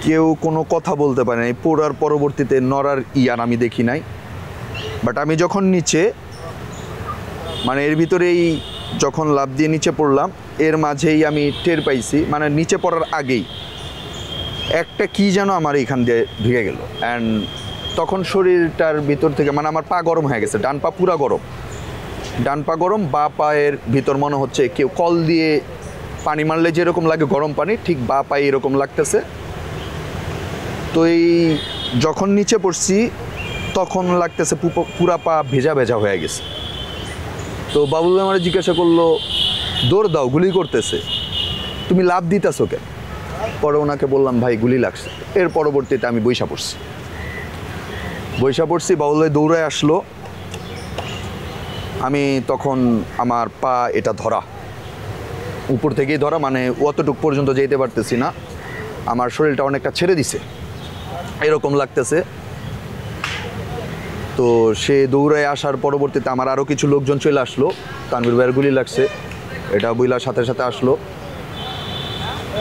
কেউ কোনো কথা বলতে পারে নাই। পড়ার পরবর্তীতে নড়ার ইয়ার আমি দেখি নাই, বাট আমি যখন নিচে মানে এর ভিতরেই যখন লাফ দিয়ে নিচে পড়লাম, এর মাঝেই আমি টের পাইছি মানে নিচে পড়ার আগেই একটা কি যেন আমার এইখান দিয়ে ঢুকে গেল। অ্যান্ড তখন শরীরটার ভিতর থেকে মানে আমার পা গরম হয়ে গেছে, ডান পা পুরা গরম, ডান পা গরম, বা পায়ের ভিতর মনে হচ্ছে কেউ কল দিয়ে পানি মারলে যেরকম লাগে গরম পানি, ঠিক বা পায়ে এরকম লাগতেছে। তো এই যখন নিচে পড়ছি তখন লাগতেছে পুরা পা ভেজা ভেজা হয়ে গেছে। তো বাবুল ভাই আমার জিজ্ঞাসা করলো, দৌড় দাও, গুলি করতেছে, তুমি লাভ দিতেছো কেন? পরে ওনাকে বললাম ভাই গুলি লাগছে। এর পরবর্তীতে আমি বৈশা পড়ছি, বাবুল ভাই দৌড়ায় আসলো। আমি তখন আমার পা এটা ধরা, উপর থেকেই ধরা, মানে অতটুক পর্যন্ত যেতে পারতেছি না, আমার শরীরটা অনেকটা ছেড়ে দিছে এরকম লাগতেছে। তো সে দৌড়ায় আসার পরবর্তীতে আমার আরও কিছু লোকজন চলে আসলো, তানভীর ভাইয়ের গুলি লাগছে এটা বইলার সাথে সাথে আসলো।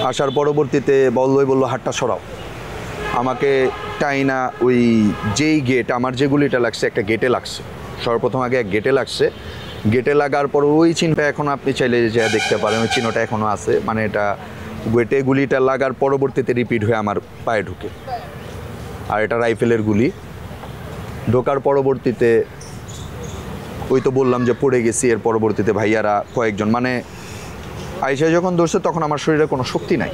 আসার পরবর্তীতে বাবুল ভাই বললো হাতটা সরাও, আমাকে টাইনা ওই যেই গেট আমার যে গুলিটা লাগছে একটা গেটে লাগছে, সর্বপ্রথম আগে এক গেটে লাগছে। গেটে লাগার পর ওই চিহ্নটা এখনও আপনি চাইলে যে দেখতে পারেন, ওই চিহ্নটা এখনও আছে, মানে এটা গেটে গুলিটা লাগার পরবর্তীতে রিপিট হয়ে আমার পায়ে ঢুকে। আর এটা রাইফেলের গুলি ঢোকার পরবর্তীতে ওই তো বললাম যে পড়ে গেছি। এর পরবর্তীতে ভাইয়ারা কয়েকজন মানে আইসায় যখন ধরছে তখন আমার শরীরে কোনো শক্তি নাই,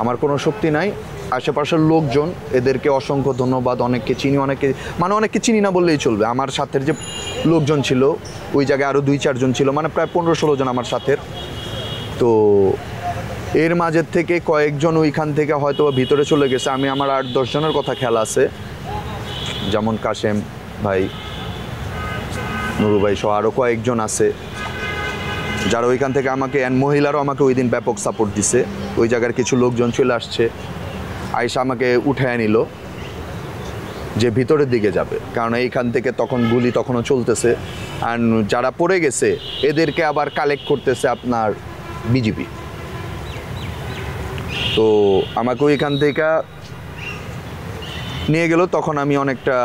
আমার কোনো শক্তি নাই। আশেপাশের লোকজন, এদেরকে অসংখ্য ধন্যবাদ, অনেককে চিনি, অনেককে চিনি না বললেই চলবে। আমার সাথের যে লোকজন ছিল ওই জায়গায় আরও 2-4 জন ছিল, মানে প্রায় 15-16 জন আমার সাথের। তো এর মাঝের থেকে কয়েকজন ওইখান থেকে হয়তো ভিতরে চলে গেছে। আমি আমার 8-10 জনের কথা খেয়াল আছে, যেমন কাশেম ভাই, নুরু ভাই সহ আরও কয়েকজন আছে যারা ওইখান থেকে আমাকে, মহিলারাও আমাকে ওই দিন ব্যাপক সাপোর্ট দিছে। ওই জায়গার কিছু লোকজন চলে আসছে, আইসা আমাকে উঠায় নিল যে ভিতরের দিকে যাবে, কারণ এইখান থেকে তখন গুলি তখনও চলতেছে। আর যারা পড়ে গেছে এদেরকে আবার কালেক্ট করতেছে আপনার বিজিবি। তো আমাকে ওইখান থেকে নিয়ে গেল। তখন আমি অনেকটা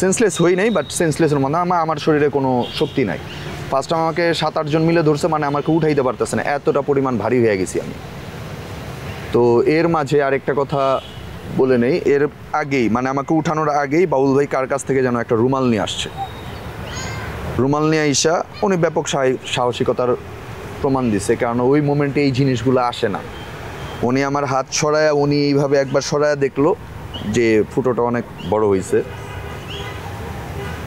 সেন্সলেস হই নাই, বাট সেন্সলেসের মধ্যে আমার শরীরে কোনো শক্তি নাই। ফার্স্ট টাইম আমাকে 7-8 জন মিলে ধরছে, মানে আমাকে উঠাইতে পারতেছে না, এতটা পরিমাণ ভারী হয়ে গেছি আমি। তো এর মাঝে আরেকটা কথা বলে নেই, এর আগেই মানে আমাকে উঠানোর আগেই বাউল ভাই কার কাছ থেকে যেন একটা রুমাল নিয়ে আসছে। রুমাল নিয়ে আইসা উনি ব্যাপক সাহসিকতার প্রমাণ দিছে, কারণ ওই মোমেন্টে এই জিনিসগুলো আসে না। উনি আমার হাত সরায়া, উনি এইভাবে একবার সরায়া দেখলো যে ফুটোটা অনেক বড় হয়েছে।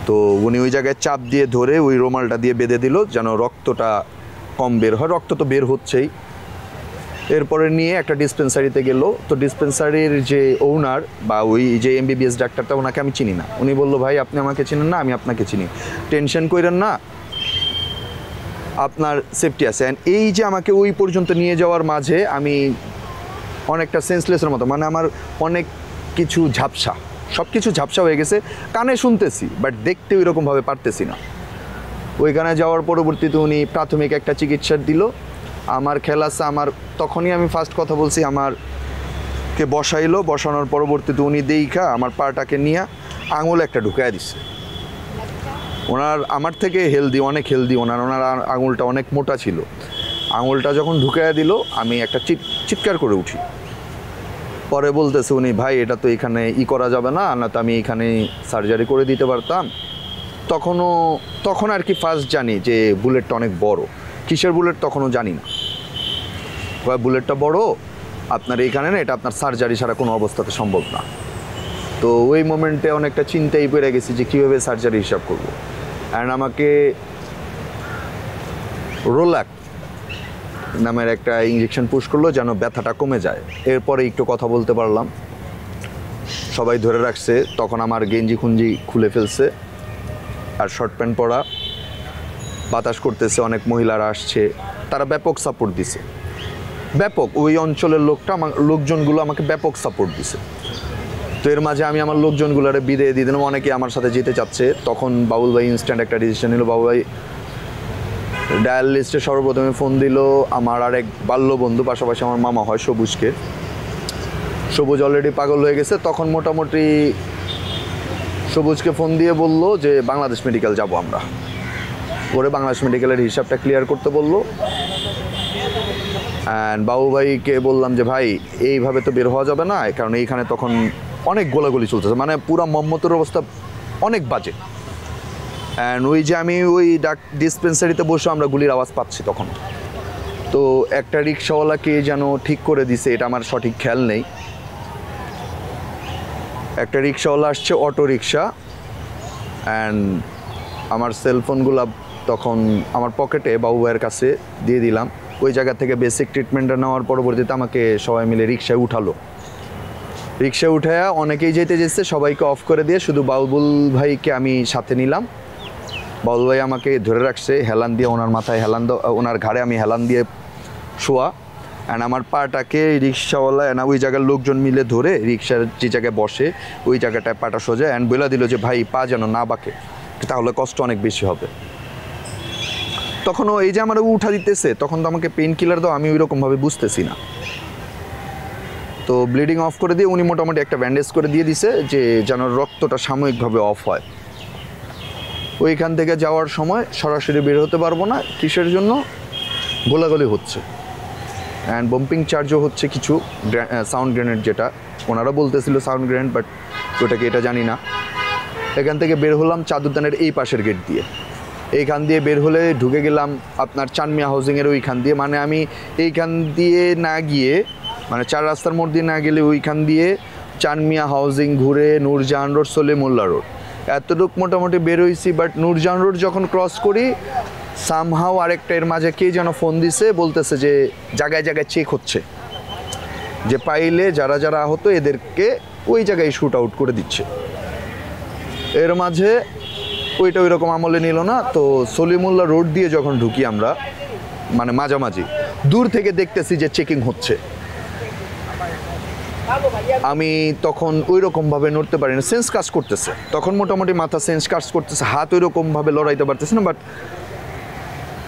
তো উনি ওই জায়গায় চাপ দিয়ে ধরে ওই রুমালটা দিয়ে বেঁধে দিল যেন রক্তটা কম বের হয়। রক্ত তো বের হচ্ছেই। এরপরে নিয়ে একটা ডিসপেন্সারিতে গেল। তো ডিসপেন্সারির যে ওনার বা ওই যে এমবিবিএস ডাক্তারটা, ওনাকে আমি চিনি না। উনি বলল ভাই আপনি আমাকে চিনেন না, আমি আপনাকে চিনি, টেনশন করেন না, আপনার সেফটি আছে। অ্যান্ড এই যে আমাকে ওই পর্যন্ত নিয়ে যাওয়ার মাঝে আমি অনেকটা সেন্সলেসের মতো, মানে আমার অনেক কিছু ঝাপসা, সব কিছু ঝাপসা হয়ে গেছে। কানে শুনতেছি বাট দেখতে ওই রকমভাবে পারতেছি না। ওইখানে যাওয়ার পরবর্তীতে উনি প্রাথমিক একটা চিকিৎসা দিল। আমার খেলা আছে, আমার তখনই আমি ফার্স্ট কথা বলছি, আমারকে বসাইলো। বসানোর পরবর্তীতে উনি দেইখা আমার পাটাকে নিয়ে আঙুল একটা ঢুকায় দিচ্ছে। ওনার আমার থেকে হেলদি, অনেক হেলদি ওনার আঙুলটা অনেক মোটা ছিল। আঙুলটা যখন ঢুকায় দিল আমি একটা চিৎকার করে উঠি। পরে বলতেছে উনি, ভাই এটা তো এখানে করা যাবে না, না তো আমি এখানে সার্জারি করে দিতে পারতাম। তখন আর কি ফার্স্ট জানি যে বুলেটটা অনেক বড়। কিসের বুলেট তখনও জানি না। বুলেটটা বড়, আপনার এইখানে না, এটা আপনার সার্জারি ছাড়া কোনো অবস্থাতে সম্ভব না। তো ওই মোমেন্টে অনেকটা চিন্তাই পড়ে গেছি যে কীভাবে সার্জারি হিসাব করব। অ্যান্ড আমাকে রোলাক নামের একটা ইঞ্জেকশন পুশ করলো যেন ব্যথাটা কমে যায়। এরপরে একটু কথা বলতে পারলাম, সবাই ধরে রাখছে। তখন আমার গেঞ্জি খুঞ্জি খুলে ফেলছে আর শর্ট প্যান্ট পরা, বাতাস করতেছে, অনেক মহিলারা আসছে, তারা ব্যাপক সাপোর্ট দিছে। ব্যাপক ওই অঞ্চলের লোকজনগুলো আমাকে ব্যাপক সাপোর্ট দিছে। তো এর মাঝে আমি আমার লোকজনগুলোরে বিদায় দিয়ে দিলাম। অনেকে আমার সাথে যেতে চাচ্ছে। তখন বাবুল ভাই ইনস্ট্যান্ট একটা ডিসিশন নিল। বাবুল ভাই ডায়াল লিস্টে সর্বপ্রথমে ফোন দিল আমার আরেক বাল্য বন্ধু, পাশাপাশি আমার মামা হয়, সবুজকে। সবুজ অলরেডি পাগল হয়ে গেছে। তখন মোটামুটি সবুজকে ফোন দিয়ে বলল যে বাংলাদেশ মেডিকেল যাব আমরা, করে বাংলাদেশ মেডিকেলের হিসাবটা ক্লিয়ার করতে বললো। অ্যান্ড বাবু ভাইকে বললাম যে ভাই এইভাবে তো বের হওয়া যাবে না, কারণ এইখানে তখন অনেক গোলাগুলি চলতেছে, মানে পুরো মোহাম্মদপুরের অবস্থা অনেক বাজে। অ্যান্ড ওই যে আমি ওই ডিসপেন্সারিতে বসে আমরা গুলির আওয়াজ পাচ্ছি তখন। তো একটা রিক্সাওয়ালাকে যেন ঠিক করে দিছে, এটা আমার সঠিক খেয়াল নেই। একটা রিক্সাওয়ালা আসছে, অটো রিক্সা, অ্যান্ড আমার সেলফোনগুলো তখন আমার পকেটে বাবু ভাইয়ের কাছে দিয়ে দিলাম। ওই জায়গা থেকে বেসিক ট্রিটমেন্টটা নেওয়ার পরবর্তীতে আমাকে সবাই মিলে রিক্সায় উঠালো। রিক্সায় উঠায়া অনেকেই যেতে যেতে সবাইকে অফ করে দিয়ে শুধু বাবুল ভাইকে আমি সাথে নিলাম। বাবুল ভাই আমাকে ধরে রাখছে, হেলান দিয়ে ওনার মাথায় হেলান, ওনার ঘাড়ে আমি হেলান দিয়ে শোয়া। অ্যান্ড আমার পাটাকে রিক্সাওয়ালা না ওই জায়গার লোকজন মিলে ধরে রিক্সার যে জায়গায় বসে ওই জায়গাটায় পাটা সোজা, অ্যান্ড বলে দিল যে ভাই পা যেন না বাঁকে, তাহলে কষ্ট অনেক বেশি হবে। তখনও এই যে আমার উঠা দিতেছে, তখন তো আমাকে পেইন কিলার দাও, আমি ওই রকমভাবে বুঝতেছি না। তো ব্লিডিং অফ করে দিয়ে উনি মোটামুটি একটা ব্যান্ডেজ করে দিয়ে দিছে যে যেন রক্তটা সাময়িকভাবে অফ হয়। ওইখান থেকে যাওয়ার সময় সরাসরি বের হতে পারবো না, কিসের জন্য? গোলাগুলি হচ্ছে, অ্যান্ড বম্পিং চার্জও হচ্ছে কিছু, সাউন্ড গ্রেনেড, যেটা ওনারা বলতেছিল সাউন্ড গ্রেনেড, বাট ওটাকে এটা জানি না। এখান থেকে বের হলাম চাদুদ্দানের এই পাশের গেট দিয়ে, এইখান দিয়ে বের হলে ঢুকে গেলাম আপনার চানমিয়া হাউজিংয়ের ওইখান দিয়ে। মানে আমি এইখান দিয়ে না গিয়ে, মানে 4 রাস্তার মোড় দিয়ে না গেলে ওইখান দিয়ে চানমিয়া হাউজিং ঘুরে নূরজাহান রোড, সলিমুল্লাহ রোড, এতটুকু মোটামুটি বের হয়েছি। বাট নূরজাহান রোড যখন ক্রস করি, সামহাও আরেকটা এর মাঝে কে যেন ফোন দিছে, বলতেছে যে জায়গায় জায়গায় চেক হচ্ছে, যে পাইলে যারা যারা আহত এদেরকে ওই জায়গায় শ্যুট আউট করে দিচ্ছে। এর মাঝে ওইটা ওই রকম আমলে নিল না। তো সলিমুল্লাহ রোড দিয়ে যখন ঢুকি আমরা, মানে মাঝামাঝি দূর থেকে দেখতেছি যে চেকিং হচ্ছে। আমি তখন ওই রকমভাবে নড়তে পারি না, সেন্স কাজ করতেছে তখন, মোটামুটি মাথা সেন্স কাজ করতেছে, হাত ওই রকমভাবে লড়াইতে পারতেছে না। বাট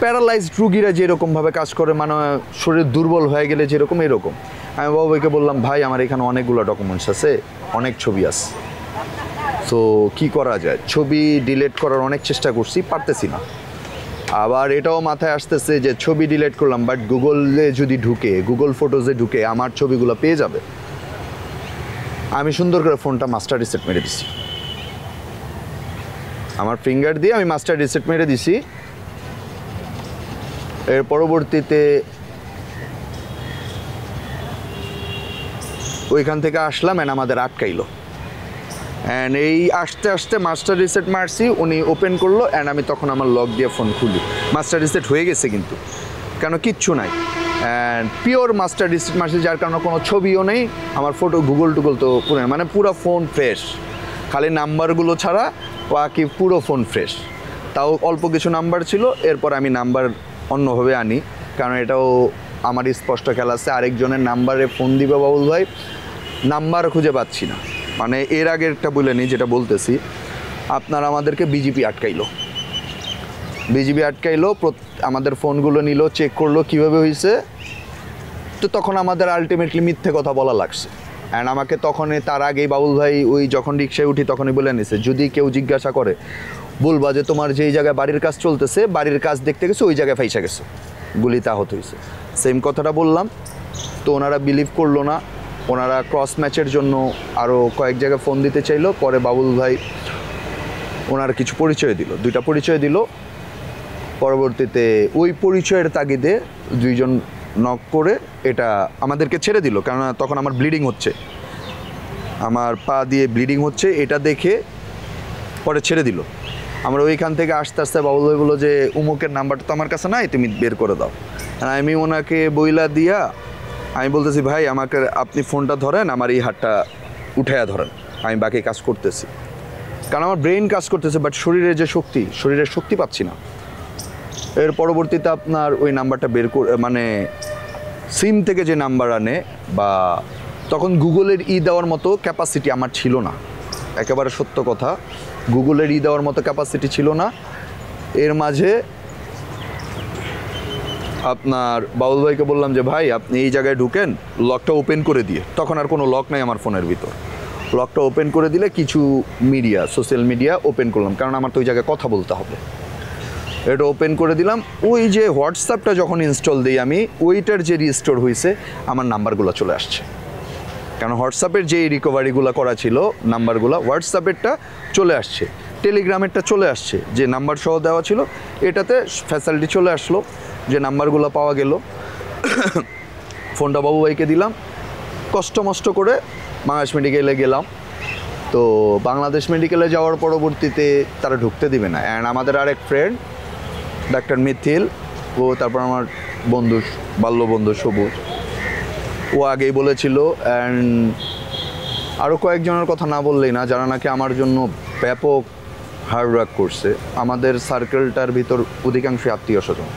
প্যারালাইজড রুগীরা যেরকমভাবে কাজ করে, মানে শরীর দুর্বল হয়ে গেলে যেরকম, এরকম। আমি বাবু ভাইকে বললাম ভাই আমার এখানে অনেকগুলো ডকুমেন্টস আছে, অনেক ছবি আছে, তো কি করা যায়? ছবি ডিলিট করার অনেক চেষ্টা করছি, পারতেছি না। আবার এটাও মাথায় আসতেছে যে ছবি ডিলিট করলাম, বাট গুগলে যদি ঢুকে, গুগল ফটোজে ঢুকে আমার ছবিগুলো পেয়ে যাবে। আমি সুন্দর করে ফোনটা মাস্টার রিসেট মেরে দিছি, আমার ফিঙ্গার দিয়ে আমি মাস্টার রিসেট মেরে দিছি। এর পরবর্তীতে ওইখান থেকে আসলাম, অ্যান্ড আমাদের আটকাইলো। অ্যান্ড এই আস্তে আস্তে মাস্টার রিসেট মারছি, উনি ওপেন করলো, অ্যান্ড আমি তখন আমার লক দিয়ে ফোন খুলি। মাস্টার রিসেট হয়ে গেছে কিন্তু, কেন কিচ্ছু নাই, অ্যান্ড পিওর মাস্টার রিসেট মারছি, যার কারণে কোনো ছবিও নেই, আমার ফটো গুগল টুগল তো পুরো, মানে পুরো ফোন ফ্রেশ, খালি নাম্বারগুলো ছাড়া বাকি পুরো ফোন ফ্রেশ। তাও অল্প কিছু নাম্বার ছিল, এরপর আমি নাম্বার অন্যভাবে আনি, কারণ এটাও আমার স্পষ্ট খেলা আছে, আরেকজনের নাম্বারে ফোন দিবে বাবুল ভাই, নাম্বার খুঁজে পাচ্ছি না। মানে এর আগেরটা বলে নিই, যেটা বলতেছি, আপনার আমাদেরকে বিজেপি আটকাইলো, আমাদের ফোনগুলো নিল, চেক করলো কীভাবে হয়েছে। তো তখন আমাদের আলটিমেটলি মিথ্যে কথা বলা লাগছে। অ্যান্ড আমাকে তখনই, তার আগেই বাবুল ভাই ওই যখন রিক্সায় উঠি তখনই বলে নিছে, যদি কেউ জিজ্ঞাসা করে বলবা যে তোমার যেই জায়গায় বাড়ির কাজ চলতেছে, বাড়ির কাজ দেখতে গেছে, ওই জায়গায় ফাইসা গেছে, গুলিতে আহত হয়েছে। সেম কথাটা বললাম, তো ওনারা বিলিভ করলো না। ওনারা ক্রস ম্যাচের জন্য আরও কয়েক জায়গায় ফোন দিতে চাইলো। পরে বাবুল ভাই ওনার কিছু পরিচয় দিল, 2টা পরিচয় দিল। পরবর্তীতে ওই পরিচয়ের তাগিদে 2জন নক করে এটা আমাদেরকে ছেড়ে দিল, কারণ তখন আমার ব্লিডিং হচ্ছে, আমার পা দিয়ে ব্লিডিং হচ্ছে, এটা দেখে পরে ছেড়ে দিল। আমরা ওইখান থেকে আস্তে আস্তে বাবুল ভাই বললো যে উমুকের নাম্বারটা তো আমার কাছে নাই, তুমি বের করে দাও। আর আমি ওনাকে বইলা দিয়া আমি বলতেছি ভাই আমাকে আপনি ফোনটা ধরেন, আমার এই হাতটা উঠাইয়া ধরেন, আমি বাকি কাজ করতেছি। কারণ আমার ব্রেন কাজ করতেছে, বাট শরীরের যে শক্তি, শরীরের শক্তি পাচ্ছি না। এর পরবর্তীতে আপনার ওই নাম্বারটা বের করে, মানে সিম থেকে যে নাম্বার আনে, বা তখন গুগলের দেওয়ার মতো ক্যাপাসিটি আমার ছিল না, একেবারে সত্য কথা, গুগলের দেওয়ার মতো ক্যাপাসিটি ছিল না। এর মাঝে আপনার বাবুল ভাইকে বললাম যে ভাই আপনি এই জায়গায় ঢুকেন, লকটা ওপেন করে দিয়ে, তখন আর কোনো লক নাই আমার ফোনের ভিতর, লকটা ওপেন করে দিলে কিছু মিডিয়া, সোশ্যাল মিডিয়া ওপেন করলাম, কারণ আমার তো ওই জায়গায় কথা বলতে হবে। এটা ওপেন করে দিলাম। ওই যে হোয়াটসঅ্যাপটা যখন ইনস্টল দিই আমি, ওইটার যে রিস্টোর হয়েছে আমার নাম্বারগুলো চলে আসছে, কারণ হোয়াটসঅ্যাপের যে রিকভারিগুলো করা ছিল নাম্বারগুলো, হোয়াটসঅ্যাপেরটা চলে আসছে, টেলিগ্রামেরটা চলে আসছে, যে নাম্বার সহ দেওয়া ছিল এটাতে ফ্যাসিলিটি চলে আসলো, যে নাম্বারগুলো পাওয়া গেল। ফোনটা বাবু ভাইকে দিলাম, কষ্ট মষ্ট করে বাংলাদেশ মেডিকেলে গেলাম। তো বাংলাদেশ মেডিকেলে যাওয়ার পরবর্তীতে তারা ঢুকতে দিবে না, অ্যান্ড আমাদের আরেক ফ্রেন্ড ডাক্তার মিথিল, ও তারপর আমার বন্ধু, বাল্যবন্ধু সবুজ, ও আগেই বলেছিল, অ্যান্ড আরও কয়েকজনের কথা না বললেই না, যারা নাকি আমার জন্য ব্যাপক হার্ড ওয়ার্ক করছে। আমাদের সার্কেলটার ভিতর অধিকাংশই আত্মীয় স্বজন।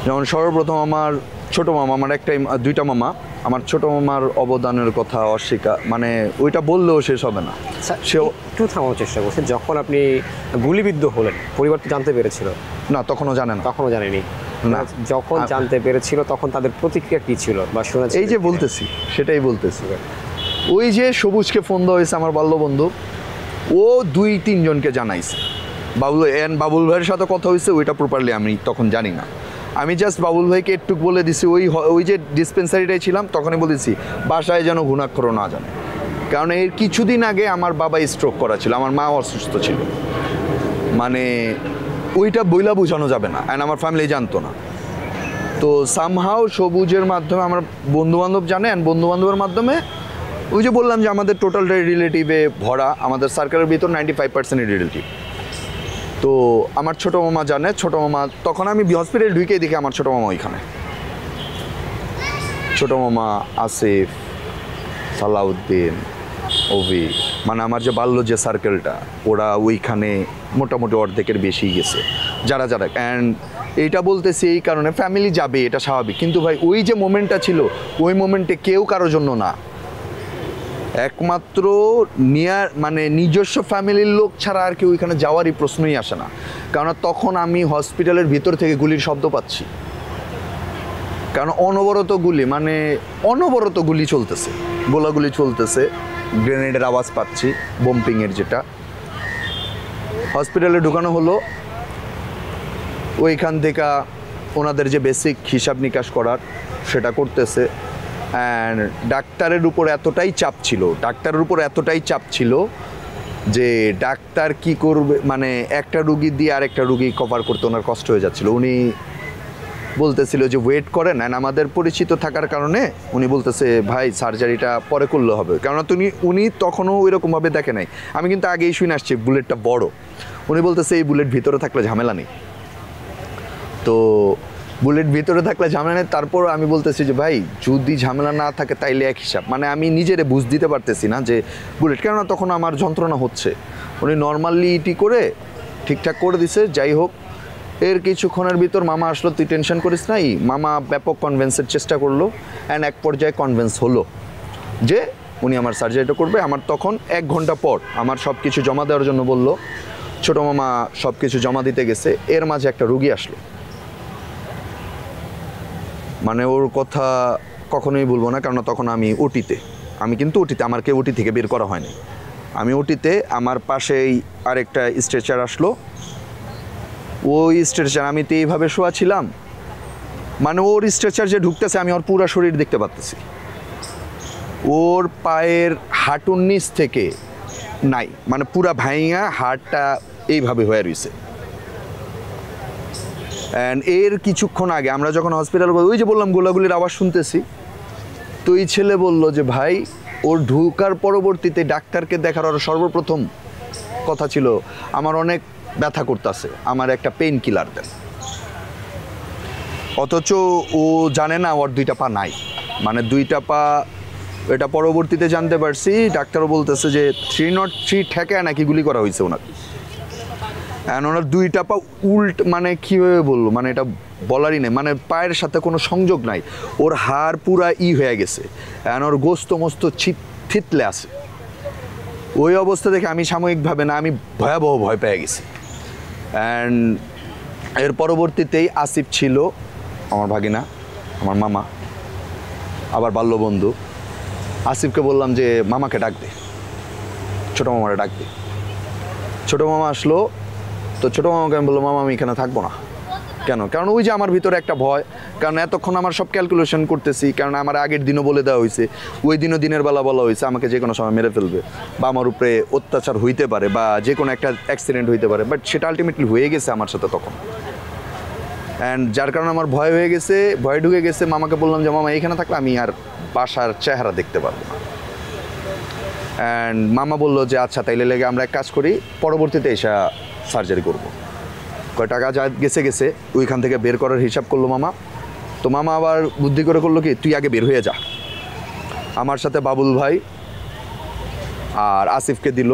যেমন সর্বপ্রথম আমার ছোটো মামা, আমার দুইটা মামা, আমার ছোটো মামার অবদানের কথা অস্বীকার, মানে ওইটা বললেও শেষ হবে না। সেও একটু থামানোর চেষ্টা করছে, যখন আপনি গুলিবিদ্ধ হলেন পরিবার তো জানতে পেরেছিল? না, তখনও জানেন? তখনও জানেনি না। যখন জানতে পেরেছিল তখন তাদের প্রতিক্রিয়া কী ছিল বা শুনেছি? এই যে বলতেছি, সেটাই বলতেছি। ওই যে সবুজকে ফোন দেওয়া হয়েছে, আমার বাল্যবন্ধু, ও 2-3 জনকে জানাইছে। বাবুল ভাইয়ের সাথে কথা হয়েছে, ওইটা প্রপারলি আমি তখন জানি না। আমি জাস্ট বাবুল ভাইকে একটু বলে দিছি, ওই যে ডিসপেন্সারিটাই ছিলাম তখনই বলেছি বাসায় যেন ঘুণাক্ষরও না জানে, কারণ এর কিছুদিন আগে আমার বাবা স্ট্রোক করা ছিল, আমার মা অসুস্থ ছিল, মানে ওইটা বইলা বোঝানো যাবে না, অ্যান্ড আমার ফ্যামিলি জানতো না। তো সামহাও সবুজের মাধ্যমে আমার বন্ধুবান্ধব জানে, অ্যান্ড বন্ধুবান্ধবের মাধ্যমে ওই যে বললাম যে আমাদের টোটাল রিলেটিভে ভরা, আমাদের সার্কেলের ভিতর 95% রিলেটিভ। তো আমার ছোটো মামা জানে, ছোটো মামা তখন আমি হসপিটালে ঢুকে দেখি আমার ছোটো মামা ওইখানে, ছোটো মামা আসিফ, সালাউদ্দিন, অভি, মানে আমার যে বাল্য যে সার্কেলটা, ওরা ওইখানে মোটামুটি অর্ধেকের বেশি গেছে যারা। অ্যান্ড এইটা বলতেছি এই কারণে, ফ্যামিলি যাবে এটা স্বাভাবিক, কিন্তু ভাই ওই যে মোমেন্টটা ছিল, ওই মোমেন্টে কেউ কারোর জন্য না, একমাত্র মানে নিজস্ব ফ্যামিলির লোক ছাড়া আর কেউ ওইখানে যাওয়ারই প্রশ্নই আসে না। কারণ তখন আমি হসপিটালের ভিতর থেকে গুলির শব্দ পাচ্ছি, কারণ অনবরত গুলি চলতেছে, গোলাগুলি চলতেছে, গ্রেনেডের আওয়াজ পাচ্ছি, বোম্পিংয়ের। যেটা হসপিটালে ঢুকানো হলো, ওইখান থেকে ওনাদের যে বেসিক হিসাব নিকাশ করার সেটা করতেছে। অ্যান্ড ডাক্তারের উপর এতটাই চাপ ছিল যে ডাক্তার কি করবে, মানে একটা রুগী দিয়ে আরেকটা রুগী কভার করতে ওনার কষ্ট হয়ে যাচ্ছিল। উনি বলতেছিল যে ওয়েট করেন, অ্যান্ড আমাদের পরিচিত থাকার কারণে উনি বলতেছে ভাই সার্জারিটা পরে করলে হবে, কারণ উনি তখনও ওইরকমভাবে দেখে নাই। আমি কিন্তু আগেই শুনে আসছি বুলেটটা বড়, উনি বলতেছে এই বুলেট ভিতরে থাকলে ঝামেলা নেই। তো বুলেট ভিতরে থাকলে ঝামেলা নেই, তারপর আমি বলতেছি যে ভাই যদি ঝামেলা না থাকে তাইলে এক হিসাব, মানে আমি নিজেরে বুঝ দিতে পারতেছি না যে বুলেট, কেননা তখন আমার যন্ত্রণা হচ্ছে। উনি নর্মালি ইটি করে ঠিকঠাক করে দিছে। যাই হোক, এর কিছুক্ষণের ভিতর মামা আসলো, তুই টেনশন করিস নাই। মামা ব্যাপক কনভেন্সের চেষ্টা করলো, অ্যান্ড এক পর্যায়ে কনভেন্স হলো যে উনি আমার সার্জারিটা করবে। আমার তখন 1 ঘন্টা পর আমার সব কিছু জমা দেওয়ার জন্য বললো, ছোটো মামা সব কিছু জমা দিতে গেছে, এর মাঝে একটা রুগী আসলো, মানে ওর কথা কখনোই বলবো না, কারণ তখন আমি কিন্তু ওটিতে আমাকে ওটি থেকে বের করা হয়নি, আমি ওটিতে। আমার পাশেই আরেকটা স্ট্রেচার আসলো, ওই স্ট্রেচার আমি তো এইভাবে শোয়া ছিলাম, মানে ওর স্ট্রেচার যে ঢুকতেছে আমি ওর পুরো শরীর দেখতে পাচ্ছি, ওর পায়ের হাঁটুর নিচ থেকে নাই, মানে পুরা ভাইঙা হাড়টা এইভাবে হয়ে রয়েছে। অ্যান্ড এর কিছুক্ষণ আগে আমরা যখন হসপিটাল, ওই যে বললাম গোলাগুলির আওয়াজ শুনতেছি, তো এই ছেলে বলল যে ভাই ওর ঢুকার পরবর্তীতে ডাক্তারকে দেখার ওর সর্বপ্রথম কথা ছিল আমার অনেক ব্যথা করতেছে, আমার একটা পেইন কিলার দেন। অথচ ও জানে না ওর 2টা পা নাই, মানে 2টা পা, এটা পরবর্তীতে জানতে পারছি। ডাক্তারও বলতেছে যে 303 ঠেকায় নাকি গুলি করা হয়েছে ওনাকে, অ্যান্ড ওনার 2টা পা মানে কীভাবে বললো, মানে এটা বলারই নেই, মানে পায়ের সাথে কোনো সংযোগ নাই, ওর হাড় পুরা হয়ে গেছে, অ্যান্ড ওর গোস্ত মস্ত থিতলে আছে। ওই অবস্থা দেখে আমি সাময়িকভাবে না, আমি ভয়াবহ ভয় পেয়ে গেছি। অ্যান্ড এর পরবর্তীতেই আসিফ ছিল আমার ভাগিনা, আমার মামা, আবার বাল্যবন্ধু, আসিফকে বললাম যে মামাকে ডাক দে, ছোটো মামারে ডাক দে। ছোটো মামা আসলো, তো ছোটো মামাকে আমি বললাম মামা আমি এখানে থাকবো না। কেন? কারণ ওই যে আমার ভিতরে একটা ভয়, কারণ এতক্ষণ আমার সব ক্যালকুলেশন করতেছি, কারণ আমার আগের দিনও বলে দেওয়া হয়েছে, ওই দিনও দিনের বেলা বলা হয়েছে আমাকে যে কোনো সময় মেরে ফেলবে বা আমার উপরে অত্যাচার হইতে পারে বা যে কোনো একটা অ্যাক্সিডেন্ট হইতে পারে, বাট সেটা আলটিমেটলি হয়ে গেছে আমার সাথে তখন। অ্যান্ড যার কারণে আমার ভয় হয়ে গেছে, ভয় ঢুকে গেছে। মামাকে বললাম যে মামা এখানে থাকলে আমি আর বাসার চেহারা দেখতে পারবো না। অ্যান্ড মামা বললো যে আচ্ছা তাইলে লেগে আমরা এক কাজ করি, পরবর্তীতে এসে সার্জারি করবো। কয় টাকা যা গেছে গেছে, ওইখান থেকে বের করার হিসাব করলো মামা। তো মামা আবার বুদ্ধি করে করলো কি, তুই আগে বের হয়ে যা। আমার সাথে বাবুল ভাই আর আসিফকে দিল,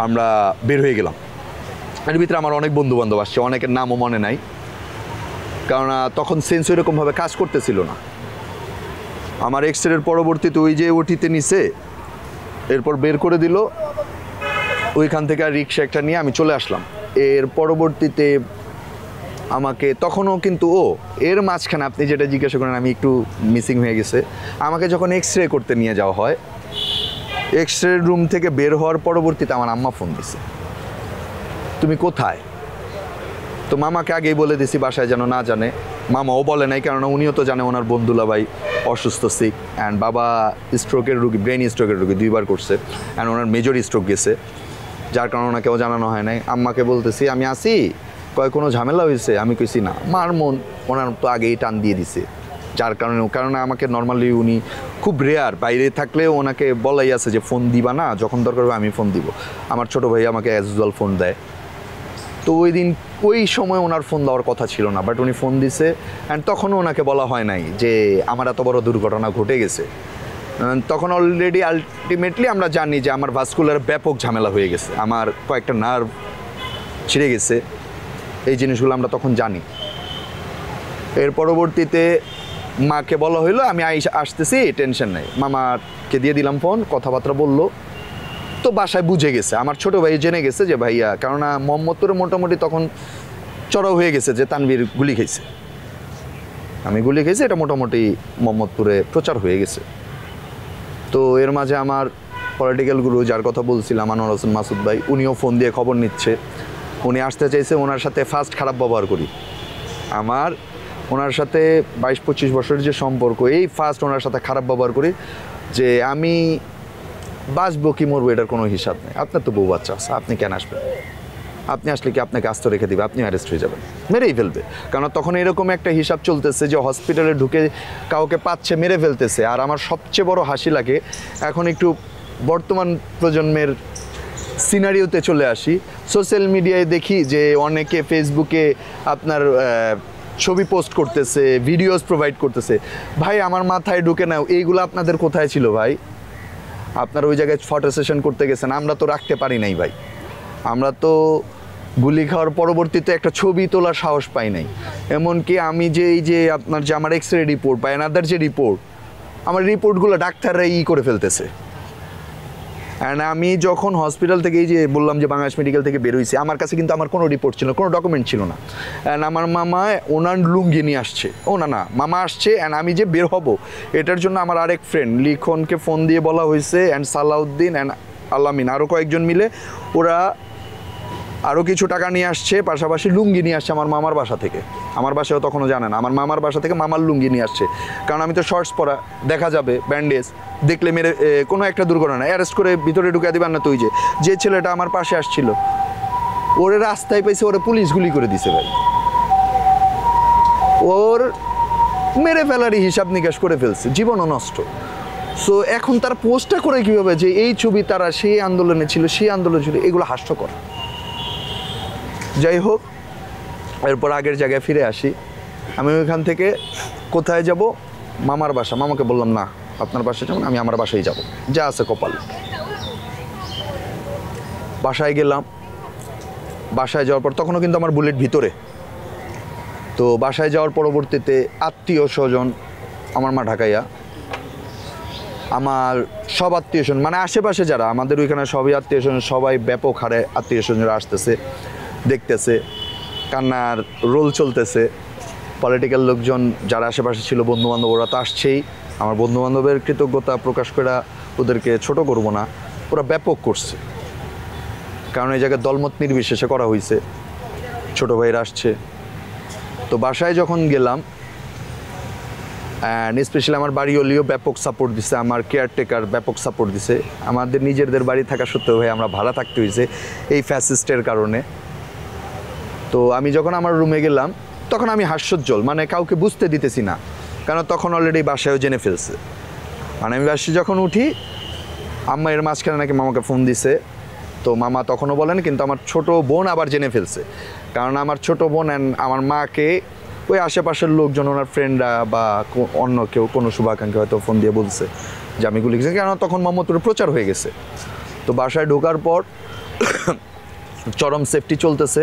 আমরা বের হয়ে গেলাম। এর ভিতরে আমার অনেক বন্ধু বান্ধব আসছে, অনেকের নামও মনে নাই, কারণ তখন সেন্স ওইরকমভাবে কাজ করতেছিল না। আমার এক্সরের পরবর্তীতে ওই যে ওটিতে নিছে, এরপর বের করে দিল। ওইখান থেকে রিক্সা একটা নিয়ে আমি চলে আসলাম। এর পরবর্তীতে আমাকে তখনও কিন্তু এর মাঝখানে আপনি যেটা জিজ্ঞাসা করেন আমি একটু মিসিং হয়ে গেছে। আমাকে যখন এক্স রে করতে নিয়ে যাওয়া হয়, এক্স রে রুম থেকে বের হওয়ার পরবর্তীতে আমার আম্মা ফোন দিছে, তুমি কোথায়? তো মামাকে আগেই বলে দিছি বাসায় যেন না জানে। মামাও বলে নাই, কারণ উনিও তো জানে ওনার বন্ধুলা ভাই অসুস্থ, সিক। অ্যান্ড বাবা স্ট্রোকের রুগী, ব্রেন স্ট্রোকের রুগী 2 বার করছে, অ্যান্ড ওনার মেজর স্ট্রোক গেছে, যার কারণে ওনাকেও জানানো হয় নাই। আম্মাকে বলতেছি আমি আসি, কয় কোনো ঝামেলা হয়েছে? আমি কইছি না, মার মন ওনার তো আগেই টান দিয়ে দিছে, যার কারণে আমাকে নর্মালি উনি খুব রেয়ার, বাইরে থাকলে ওনাকে বলাই আছে যে ফোন দিবা না, যখন দরকার হবে আমি ফোন দিব। আমার ছোটো ভাই আমাকে অ্যাজ ইউজুয়াল ফোন দেয়। তো ওই সময় ওনার ফোন দেওয়ার কথা ছিল না, বাট উনি ফোন দিছে। অ্যান্ড তখনও ওনাকে বলা হয় নাই যে আমার এত বড় দুর্ঘটনা ঘটে গেছে। তখন অলরেডি আলটিমেটলি আমরা জানি যে আমার ভাস্কুলার ব্যাপক ঝামেলা হয়ে গেছে, আমার কয়েকটা নার্ভ ছিঁড়ে গেছে, এই জিনিসগুলো আমরা তখন জানি। এর পরবর্তীতে মাকে বলা হইলো আমি আসতেছি, টেনশন নেই। মামাকে দিয়ে দিলাম ফোন, কথাবার্তা বললো। তো বাসায় বুঝে গেছে, আমার ছোটো ভাই জেনে গেছে যে ভাইয়া, কেননা মোহাম্মদপুরে মোটামুটি তখন চড়াও হয়ে গেছে যে তানভীর গুলি খেয়েছে, আমি গুলি খেয়েছি, এটা মোটামুটি মোহাম্মদপুরে প্রচার হয়ে গেছে। তো এর মাঝে আমার পলিটিক্যাল গুরু, যার কথা বলছিলাম আনোয়ার হোসেন মাসুদ ভাই, উনিও ফোন দিয়ে খবর নিচ্ছে, উনি আসতে চাইছে। ওনার সাথে ফার্স্ট খারাপ ব্যবহার করি, আমার ওনার সাথে 22-25 বছরের যে সম্পর্ক, এই ফার্স্ট ওনার সাথে খারাপ ব্যবহার করি যে আমি বাঁচবো কি মরবো এটার কোনো হিসাব নেই, আপনার তো বউ বাচ্চা আছে, আপনি কেন আসবেন? আপনি আসলে কি আপনাকে আস্ত রেখে দিবে? আপনি অ্যারেস্ট হয়ে যাবেন, মেরেই ফেলবে। কারণ তখন এরকম একটা হিসাব চলতেছে যে হসপিটালে ঢুকে কাউকে পাচ্ছে, মেরে ফেলতেছে। আর আমার সবচেয়ে বড় হাসি লাগে, এখন একটু বর্তমান প্রজন্মের সিনারিওতে চলে আসি, সোশ্যাল মিডিয়ায় দেখি যে অনেকে ফেসবুকে আপনার ছবি পোস্ট করতেছে, ভিডিওস প্রোভাইড করতেছে। ভাই আমার মাথায় ঢুকে নাও, এইগুলো আপনাদের কোথায় ছিল ভাই? আপনারা ওই জায়গায় ফটো সেশন করতে গেছেন, আমরা তো রাখতে পারি নাই ভাই। আমরা তো গুলি খাওয়ার পরবর্তীতে একটা ছবি তোলার সাহস পাই নাই। এমনকি আমি যে এই যে আপনার যে আমার এক্স রে রিপোর্ট বা এনাদার যে রিপোর্ট, আমার রিপোর্টগুলো ডাক্তাররা করে ফেলতেছে। অ্যান্ড আমি যখন হসপিটাল থেকে এই যে বললাম যে বাংলাদেশ মেডিকেল থেকে বেরোইছি, আমার কাছে কিন্তু আমার কোনো রিপোর্ট ছিল, কোনো ডকুমেন্ট ছিল না। অ্যান্ড আমার মামা ওনার লুঙ্গি নিয়ে আসছে, মামা আসছে। অ্যান্ড আমি যে বের হব, এটার জন্য আমার আরেক ফ্রেন্ড লিখনকে ফোন দিয়ে বলা হয়েছে, অ্যান্ড সালাউদ্দিন অ্যান্ড আলামিন আরও কয়েকজন মিলে ওরা আরও কিছু টাকা নিয়ে আসছে, পাশাপাশি লুঙ্গি নিয়ে আসছে আমার মামার বাসা থেকে। আমার বাসায়ও তখনও জানে না, আমার মামার বাসা থেকে মামার লুঙ্গি নিয়ে আসছে, কারণ আমি তো শর্টস পরা, দেখা যাবে ব্যান্ডেজ, দেখলে মেরে কোনো একটা দুর্ঘটনা অ্যারেস্ট করে ভিতরে ঢুকে দিবেন না। তুই যে ছেলেটা আমার পাশে আসছিল, ওরে রাস্তায় পাইছে, ওরে পুলিশ গুলি করে দিছে ভাই, ওর মেরে ফেলারই হিসাব নিকাশ করে ফেলছে, জীবনও নষ্ট। সো এখন তার পোস্টটা করে কীভাবে যে এই ছবি তারা সেই আন্দোলনে ছিল, সেই আন্দোলন ছিল, এগুলো হাস্যকর। যাই হোক, এরপর আগের জায়গায় ফিরে আসি। আমি ওইখান থেকে কোথায় যাব? মামার বাসা। মামাকে বললাম না, আপনার বাসায় যাবেন, আমি আমার বাসায় যাব, যা আছে কপাল। বাসায় গেলাম। বাসায় যাওয়ার পর তখনও কিন্তু আমার বুলেট ভিতরে। তো বাসায় যাওয়ার পরবর্তীতে আত্মীয় স্বজন, আমার মা ঢাকাইয়া, আমার সব আত্মীয় স্বজন মানে আশেপাশে যারা আমাদের ওইখানে সবই আত্মীয় স্বজন, সবাই ব্যাপক হারে আত্মীয় স্বজনরা আসতেছে, দেখতেছে, কান্নার রোল চলতেছে। পলিটিক্যাল লোকজন যারা আশেপাশে ছিল, বন্ধুবান্ধব, ওরা তো আসছেই। আমার বন্ধুবান্ধবের কৃতজ্ঞতা প্রকাশ করে ওদেরকে ছোট করব না, ওরা ব্যাপক করছে। কারণ এই জায়গায় দলমত নির্বিশেষে করা হয়েছে, ছোট ভাইরা আসছে। তো বাসায় যখন গেলাম, অ্যান্ড স্পেশালি আমার বাড়িওয়ালিও ব্যাপক সাপোর্ট দিছে, আমার কেয়ারটেকার ব্যাপক সাপোর্ট দিছে। আমাদের নিজেদের বাড়ি থাকা সত্ত্বেও ভাই আমরা ভাড়া থাকতে হয়েছে এই ফ্যাসিস্টের কারণে। তো আমি যখন আমার রুমে গেলাম তখন আমি হাস্যোজ্জ্বল, মানে কাউকে বুঝতে দিতেছি না, কারণ তখন অলরেডি বাসায়ও জেনে ফেলছে। মানে আমি বাসায় যখন উঠি, আম্মা এর মাঝখানে নাকি মামাকে ফোন দিছে। তো মামা তখনও বলেন, কিন্তু আমার ছোট বোন আবার জেনে ফেলছে। কারণ আমার ছোট বোন অ্যান্ড আমার মাকে ওই আশেপাশের লোকজন, ওনার ফ্রেন্ডরা বা অন্য কেউ, কোনো শুভাকাঙ্ক্ষী হয়তো ফোন দিয়ে বলছে যে আমি গুলি খেয়েছি, কারণ তখন মোহাম্মদপুরে প্রচার হয়ে গেছে। তো বাসায় ঢোকার পর চরম সেফটি চলতেছে।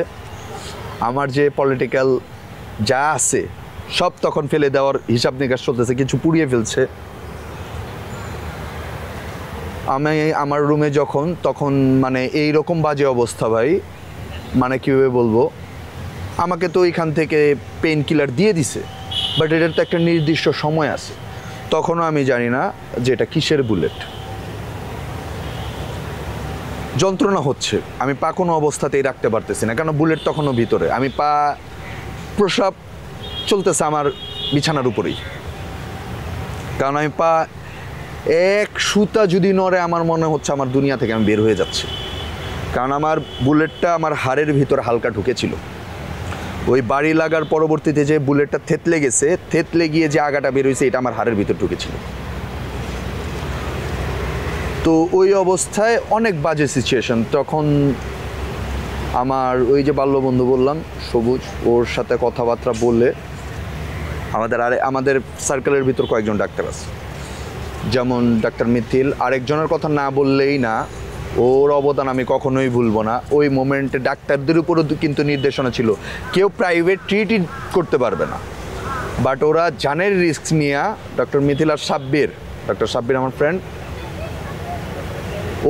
আমার যে পলিটিক্যাল যা আছে সব তখন ফেলে দেওয়ার হিসাব নিকাশ চলতেছে, কিছু পুড়িয়ে ফেলছে। আমি আমার রুমে যখন, তখন মানে এইরকম বাজে অবস্থা ভাই, মানে কীভাবে বলবো, আমাকে তো ওইখান থেকে পেইন কিলার দিয়ে দিছে, বাট এটার তো একটা নির্দিষ্ট সময় আছে। তখনও আমি জানি না যে এটা কিসের বুলেট। যন্ত্রণা হচ্ছে, আমি পা কোনো অবস্থাতেই রাখতে পারতেছি না, কারণ বুলেট তখনও ভিতরে। আমি পা, প্রসাব চলতেছে আমার বিছানার উপরেই, কারণ আমি পা এক সুতা যদি নড়ে আমার মনে হচ্ছে আমার দুনিয়া থেকে আমি বের হয়ে যাচ্ছি। কারণ আমার বুলেটটা আমার হাড়ের ভিতর হালকা ঢুকেছিল। ওই বাড়ি লাগার পরবর্তীতে যে বুলেটটা থেতলে গেছে, থেতলে গিয়ে যে আগাটা বের হয়েছে, এটা আমার হাড়ের ভিতর ঢুকেছিল। তো ওই অবস্থায় অনেক বাজে সিচুয়েশন। তখন আমার ওই যে বাল্যবন্ধু বললাম সবুজ, ওর সাথে কথাবার্তা বলে, আমাদের সার্কেলের ভিতর কয়েকজন ডাক্তার আছে, যেমন ডাক্তার মিথিল। আরেকজনের কথা না বললেই না, ওর অবদান আমি কখনোই ভুলবো না। ওই মোমেন্টে ডাক্তারদের উপরও কিন্তু নির্দেশনা ছিল, কেউ প্রাইভেট ট্রিট করতে পারবে না, বাট ওরা জানের রিস্ক নিয়ে। ডক্টর মিথিল আর ডক্টর সাব্বির আমার ফ্রেন্ড,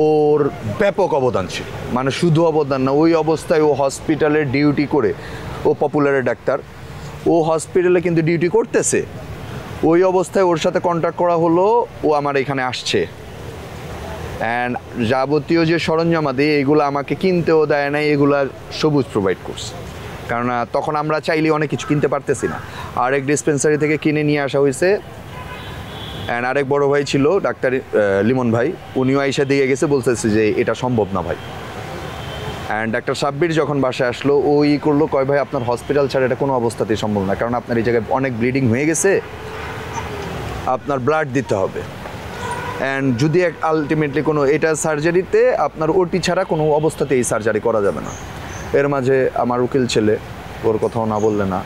ওর ব্যাপক অবদান ছিল। মানে শুধু অবদান না, ওই অবস্থায় ও হসপিটালে ডিউটি করে, ও পপুলারের ডাক্তার, ও হসপিটালে কিন্তু ডিউটি করতেছে। ওই অবস্থায় ওর সাথে কন্ট্যাক্ট করা হলো, ও আমার এখানে আসছে। অ্যান্ড যাবতীয় যে সরঞ্জামাদি, এগুলো আমাকে কিনতেও দেয় নাই, এগুলো সবুজ প্রোভাইড করছে। কারণ তখন আমরা চাইলে অনেক কিছু কিনতে পারতেছি না। আরেক ডিসপেন্সারি থেকে কিনে নিয়ে আসা হয়েছে। অ্যান্ড আরেক বড় ভাই ছিল ডাক্তার লিমন ভাই, উনিও আইসা দিয়ে গেছে, বলতেছে যে এটা সম্ভব না ভাই। অ্যান্ড ডাক্তার সাব্বির যখন বাসায় আসলো, ওই করলো, কয় ভাই আপনার হসপিটাল ছাড়া এটা কোনো অবস্থাতেই সম্ভব না, কারণ আপনার এই জায়গায় অনেক ব্লিডিং হয়ে গেছে, আপনার ব্লাড দিতে হবে। অ্যান্ড যদি আলটিমেটলি কোনো, এটা সার্জারিতে আপনার ওটি ছাড়া কোনো অবস্থাতে এই সার্জারি করা যাবে না। এর মাঝে আমার উকিল ছেলে, ওর কথাও না বললে না,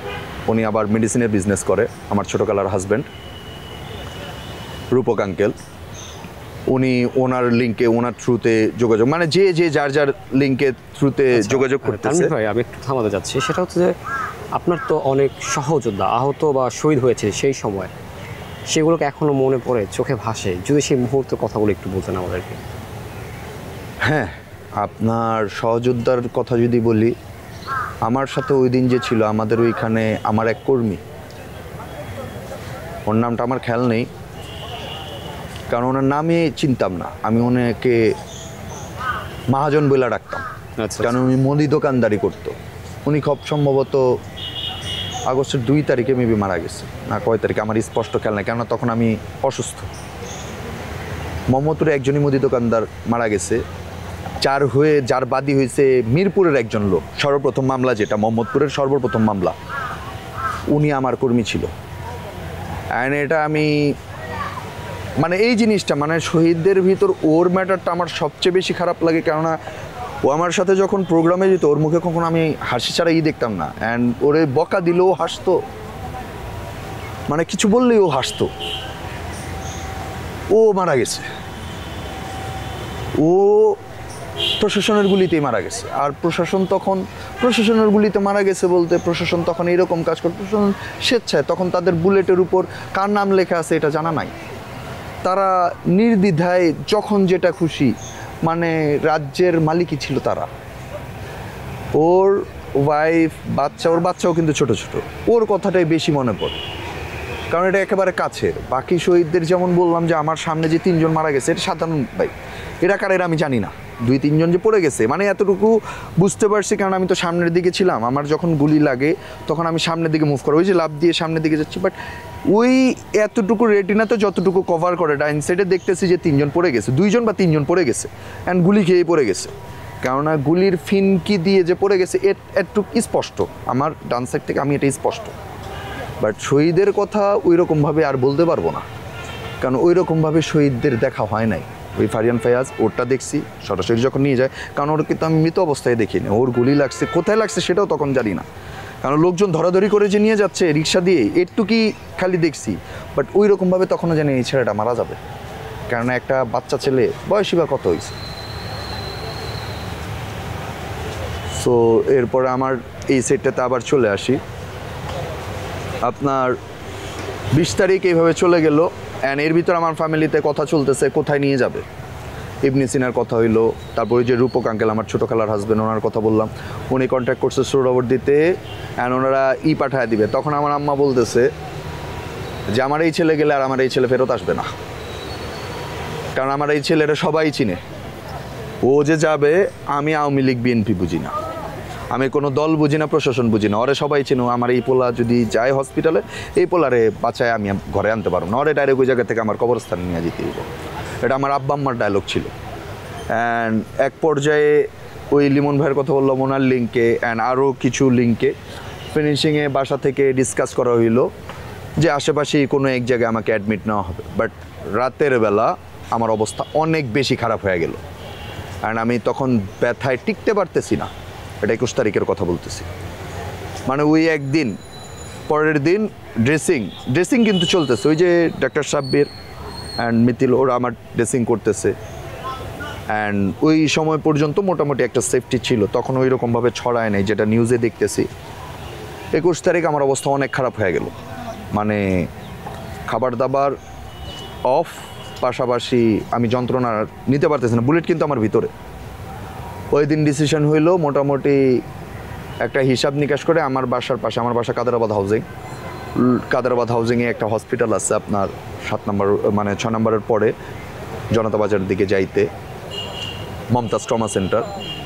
উনি আবার মেডিসিনের বিজনেস করে, আমার ছোটোকালার হাজব্যান্ড রূপক আঙ্কেল, উনি ওনার লিঙ্কে, ওনার থ্রুতে যোগাযোগ, মানে যে যার লিঙ্কের থ্রুতে যোগাযোগ করতেছে। ভাই আমি একটু থামাতে যাচ্ছি, সেটা হচ্ছে যে আপনার তো অনেক সহযোদ্ধা আহত বা শহীদ হয়েছে সেই সময়, সেগুলোকে এখনো মনে পড়ে, চোখে ভাসে, যদি সেই মুহূর্তের কথাগুলো একটু বলতেন আমাদেরকে। হ্যাঁ, আপনার সহযোদ্ধার কথা যদি বলি, আমার সাথে ওই দিন যে ছিল আমাদের ওইখানে, আমার এক কর্মী, ওর নামটা আমার খেয়াল নেই, কারণ ওনার নামে চিনতাম না, আমি ওনাকে মহাজন বলে ডাকতাম। কারণ উনি মুদি দোকানদারি করতো। উনি খুব সম্ভবত আগস্টের 2 তারিখে মেবি মারা গেছে, না কয় তারিখে আমার স্পষ্ট খেয়াল নেই, কেননা তখন আমি অসুস্থ। মোহাম্মদপুরে একজনই মুদি দোকানদার মারা গেছে, যার বাদী হয়েছে মিরপুরের একজন লোক। সর্বপ্রথম মামলা, যেটা মোহাম্মদপুরের সর্বপ্রথম মামলা, উনি আমার কর্মী ছিল। অ্যান্ড এটা আমি, মানে এই জিনিসটা, মানে শহীদদের ভিতর ওর ম্যাটারটা আমার সবচেয়ে বেশি খারাপ লাগে, কেননা ও আমার সাথে যখন প্রোগ্রামে যেত, ওর মুখে কখনো আমি হাসি ছাড়া দেখতাম না। অ্যান্ড ওরে বকা দিলেও হাসতো, মানে কিছু বললেই ও হাসতো। ও মারা গেছে, ও প্রশাসনের গুলিতেই মারা গেছে। আর প্রশাসনের গুলিতে মারা গেছে বলতে, প্রশাসন তখন এরকম কাজ করতো, প্রশাসন স্বেচ্ছায়, তখন তাদের বুলেটের উপর কার নাম লেখা আছে এটা জানা নাই, তারা নির্দ্বিধায় যখন যেটা খুশি, মানে রাজ্যের মালিকই ছিল তারা। ওয়াইফ, বাচ্চা, ওর বাচ্চাও কিন্তু ছোট ছোট, ওর কথাটাই বেশি মনে পড়ে, কারণ এটা একেবারে কাছের। বাকি শহীদদের যেমন বললাম যে আমার সামনে যে 3 জন মারা গেছে, এটা সাধারণ ভাই, এরা কারা এরা আমি জানি না, 2-3 জন যে পড়ে গেছে মানে এতটুকু বুঝতে পারছি, কারণ আমি তো সামনের দিকে ছিলাম। আমার যখন গুলি লাগে তখন আমি সামনের দিকে মুভ করি, ওই যে লাফ দিয়ে সামনের দিকে যাচ্ছি, বাট ওই এতটুকু রেটিনাতে যতটুকু কভার করে ডাইন সাইডে দেখতেছি যে 3 জন পড়ে গেছে, 2 জন বা 3 জন পড়ে গেছে, অ্যান্ড গুলি খেয়ে পড়ে গেছে। কেননা গুলির ফিনকি দিয়ে যে পড়ে গেছে একটু স্পষ্ট, আমার ডান সাইড থেকে আমি এটা স্পষ্ট। বাট শহীদের কথা ওই রকমভাবে আর বলতে পারবো না, কারণ ওই রকমভাবে শহীদদের দেখা হয় নাই। ওই ফারিয়ান ফায়াজ ওরটা দেখছি সরাসরি যখন নিয়ে যায়, কারণ ওর কিন্তু আমি মৃত অবস্থায় দেখিনি, ওর গুলি লাগছে কোথায় লাগছে সেটাও তখন জানি না, কারণ লোকজন ধরাধরি করে যে নিয়ে যাচ্ছে রিক্সা দিয়ে, একটুকি খালি দেখছি। বাট ওই রকমভাবে তখনও জানি এই ছেলেটা মারা যাবে, কারণ একটা বাচ্চা ছেলে, বয়সী বা কত হয়েছে। সো এরপরে আমার এই সেটটাতে আবার চলে আসি। আপনার 20 তারিখ এইভাবে চলে গেল, অ্যান্ড এর ভিতর আমার ফ্যামিলিতে কথা চলতেছে কোথায় নিয়ে যাবে। ইবনে সিনার কথা হইলো, তারপরে যে রূপক আঙ্কেল আমার ছোটো খালার হাজব্যান্ড, ওনার কথা বললাম, উনি কন্ট্যাক্ট করছে সোহরাওয়ার্দীতে, অ্যান্ড ওনারা পাঠায় দিবে। তখন আমার আম্মা বলতেছে যে আমার এই ছেলে গেলে আর আমার এই ছেলে ফেরত আসবে না, কারণ আমার এই ছেলেরা সবাই চিনে, ও যে যাবে। আমি আওয়ামী লীগ বিএনপি বুঝি না, আমি কোনো দল বুঝি না, প্রশাসন বুঝি না, ওরে সবাই চিনো। আমার এই পোলা যদি যায় হসপিটালে, এই পোলারে বাঁচায় আমি ঘরে আনতে পারবো না, ওরে ডাইরেক্ট ওই জায়গা থেকে আমার কবরস্থানে নিয়ে যেতে দিব। এটা আমার আব্বা আম্মার ডায়লগ ছিল। অ্যান্ড এক পর্যায়ে ওই লিমন ভাইয়ের কথা বললাম, ওনার লিঙ্কে অ্যান্ড আরও কিছু লিঙ্কে ফিনিশিংয়ে বাসা থেকে ডিসকাস করা হইলো যে আশেপাশেই কোনো এক জায়গায় আমাকে অ্যাডমিট নেওয়া হবে। বাট রাতের বেলা আমার অবস্থা অনেক বেশি খারাপ হয়ে গেল, অ্যান্ড আমি তখন ব্যথায় টিকতে পারতেছি না। এটা 21 তারিখের কথা বলতেছি, মানে ওই একদিন পরের দিন ড্রেসিং কিন্তু চলতেছে, ওই যে ডাক্তার সাব্বির অ্যান্ড মিথিল ওরা আমার ড্রেসিং করতেছে। অ্যান্ড ওই সময় পর্যন্ত মোটামুটি একটা সেফটি ছিল, তখন ওই রকমভাবে ছড়ায় নাই যেটা নিউজে দেখতেছি। 21 তারিখ আমার অবস্থা অনেক খারাপ হয়ে গেল, মানে খাবার দাবার অফ, পাশাপাশি আমি যন্ত্রণা নিতে পারতেছি না, বুলেট কিন্তু আমার ভিতরে। ওই দিন ডিসিশন হইলো মোটামুটি একটা হিসাব নিকাশ করে আমার বাসার পাশে, আমার বাসা কাদেরাবাদ হাউজিংয়ে একটা হসপিটাল আছে আপনার 7 নম্বর মানে 6 নম্বরের পরে জনতা বাজারের দিকে যাইতে, মমতাজ ট্রমা সেন্টার,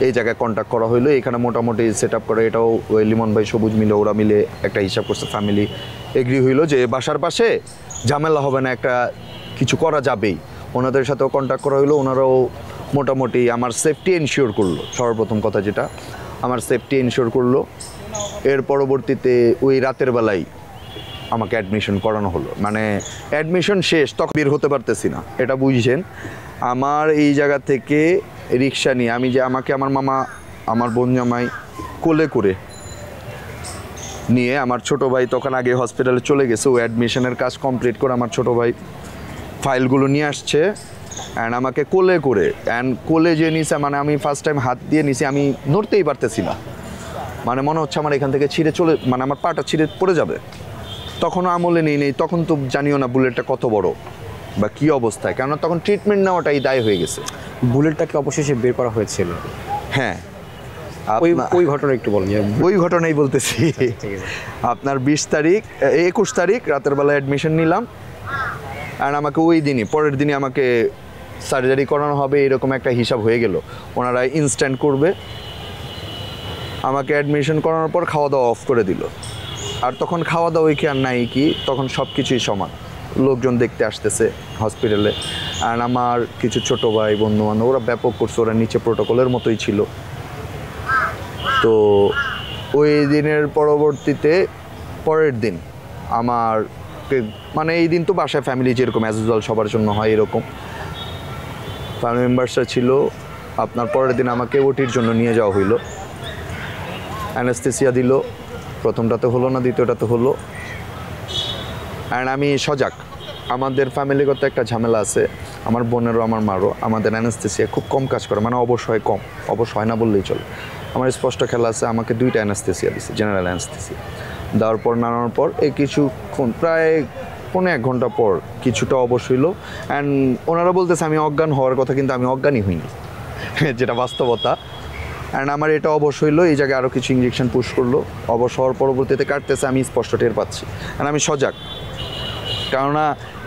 এই জায়গায় কন্ট্যাক্ট করা হইলো। এখানে মোটামুটি সেট আপ করে, এটাও ওই লিমন ভাই সবুজ মিলে ওরা মিলে একটা হিসাব করছে, ফ্যামিলি এগ্রি হইলো যে বাসার পাশে ঝামেলা হবে না, একটা কিছু করা যাবেই। ওনাদের সাথেও কন্ট্যাক্ট করা হইলো, ওনারাও মোটামুটি আমার সেফটি এনশিওর করলো। সর্বপ্রথম কথা যেটা, আমার সেফটি এনশিওর করলো। এর পরবর্তীতে ওই রাতের বেলায় আমাকে অ্যাডমিশন করানো হলো, মানে অ্যাডমিশন শেষ, তখন বের হতে পারতেছি না, এটা বুঝছেন। আমার এই জায়গা থেকে রিক্সা নিয়ে আমাকে আমার মামা, আমার বোন জামাই কোলে করে নিয়ে, আমার ছোট ভাই তখন আগে হসপিটালে চলে গেছে, ও অ্যাডমিশনের কাজ কমপ্লিট করে আমার ছোট ভাই ফাইলগুলো নিয়ে আসছে, অ্যান্ড আমাকে কোলে করে, অ্যান্ড কোলে যে নিছে, মানে আমি ফার্স্ট টাইম হাত দিয়ে নিছি, আমি নড়তেই পারতেছি না, মানে মনে হচ্ছে আমার এখান থেকে ছিঁড়ে চলে, মানে আমার পাটা ছিঁড়ে পড়ে যাবে। তখনও আমলে নেই, তখন তো জানিও না বুলেটটা কত বড় বা কী অবস্থায়, কেননা তখন ট্রিটমেন্ট নেওয়াটাই দায় হয়ে গেছে। বুলেটটাকে অবশেষে বের করা হয়েছিল? হ্যাঁ, ওই ঘটনা একটু বলেন। ওই ঘটনাই বলতেছি। আপনার 21 তারিখ রাতের বেলা অ্যাডমিশন নিলাম, আর আমাকে ওই দিনই, পরের দিনই আমাকে সার্জারি করানো হবে, এরকম একটা হিসাব হয়ে গেল। ওনারা ইনস্ট্যান্ট করবে, আমাকে অ্যাডমিশন করানোর পর খাওয়া দাওয়া অফ করে দিল। আর তখন খাওয়া দাওয়া কি আর নাই কি, তখন সব কিছুই সমান, লোকজন দেখতে আসতেছে হসপিটালে। আর আমার কিছু ছোট ভাই বন্ধু বান্ধব ওরা ব্যাপক করছে, ওরা নিচে প্রোটোকলের মতোই ছিল। তো ওই দিনের পরবর্তীতে পরের দিন আমার, মানে এই দিন তো বাসায় ফ্যামিলি যেরকম অ্যাজ ইউজুয়াল সবার জন্য হয় এরকম ফ্যামিলি মেম্বার্সরা ছিল। আপনার পরের দিন আমাকে ওটির জন্য নিয়ে যাওয়া হইলো, অ্যানেস্থেসিয়া দিল, প্রথমটাতে হলো না, দ্বিতীয়টাতে হলো। অ্যান্ড আমি সজাগ, আমাদের ফ্যামিলিগত একটা ঝামেলা আছে, আমার বোনেরও আমার মারও, আমাদের অ্যানেস্থেসিয়া খুব কম কাজ করে, মানে অবশ্যই কম, অবশ্য হয় না বললেই চলে। আমার স্পষ্ট খেলা আছে, আমাকে 2টা অ্যানেস্থেসিয়া দিচ্ছে, জেনারেল অ্যানেস্থেসিয়া দেওয়ার পর নাড়ানোর পর এই কিছুক্ষণ, প্রায় 1.5 ঘন্টা পর কিছুটা অবশ হইল। অ্যান্ড ওনারা বলতেছে আমি অজ্ঞান হওয়ার কথা, কিন্তু আমি অজ্ঞানই হইনি, যেটা বাস্তবতা। অ্যান্ড আমার এটা অবশ হইলো, এই জায়গায় আরও কিছু ইঞ্জেকশন পুশ করলো, অবশ হওয়ার পরবর্তীতে কাটতেছে, আমি স্পষ্ট টের পাচ্ছি, অ্যান্ড আমি সজাগ। কেননা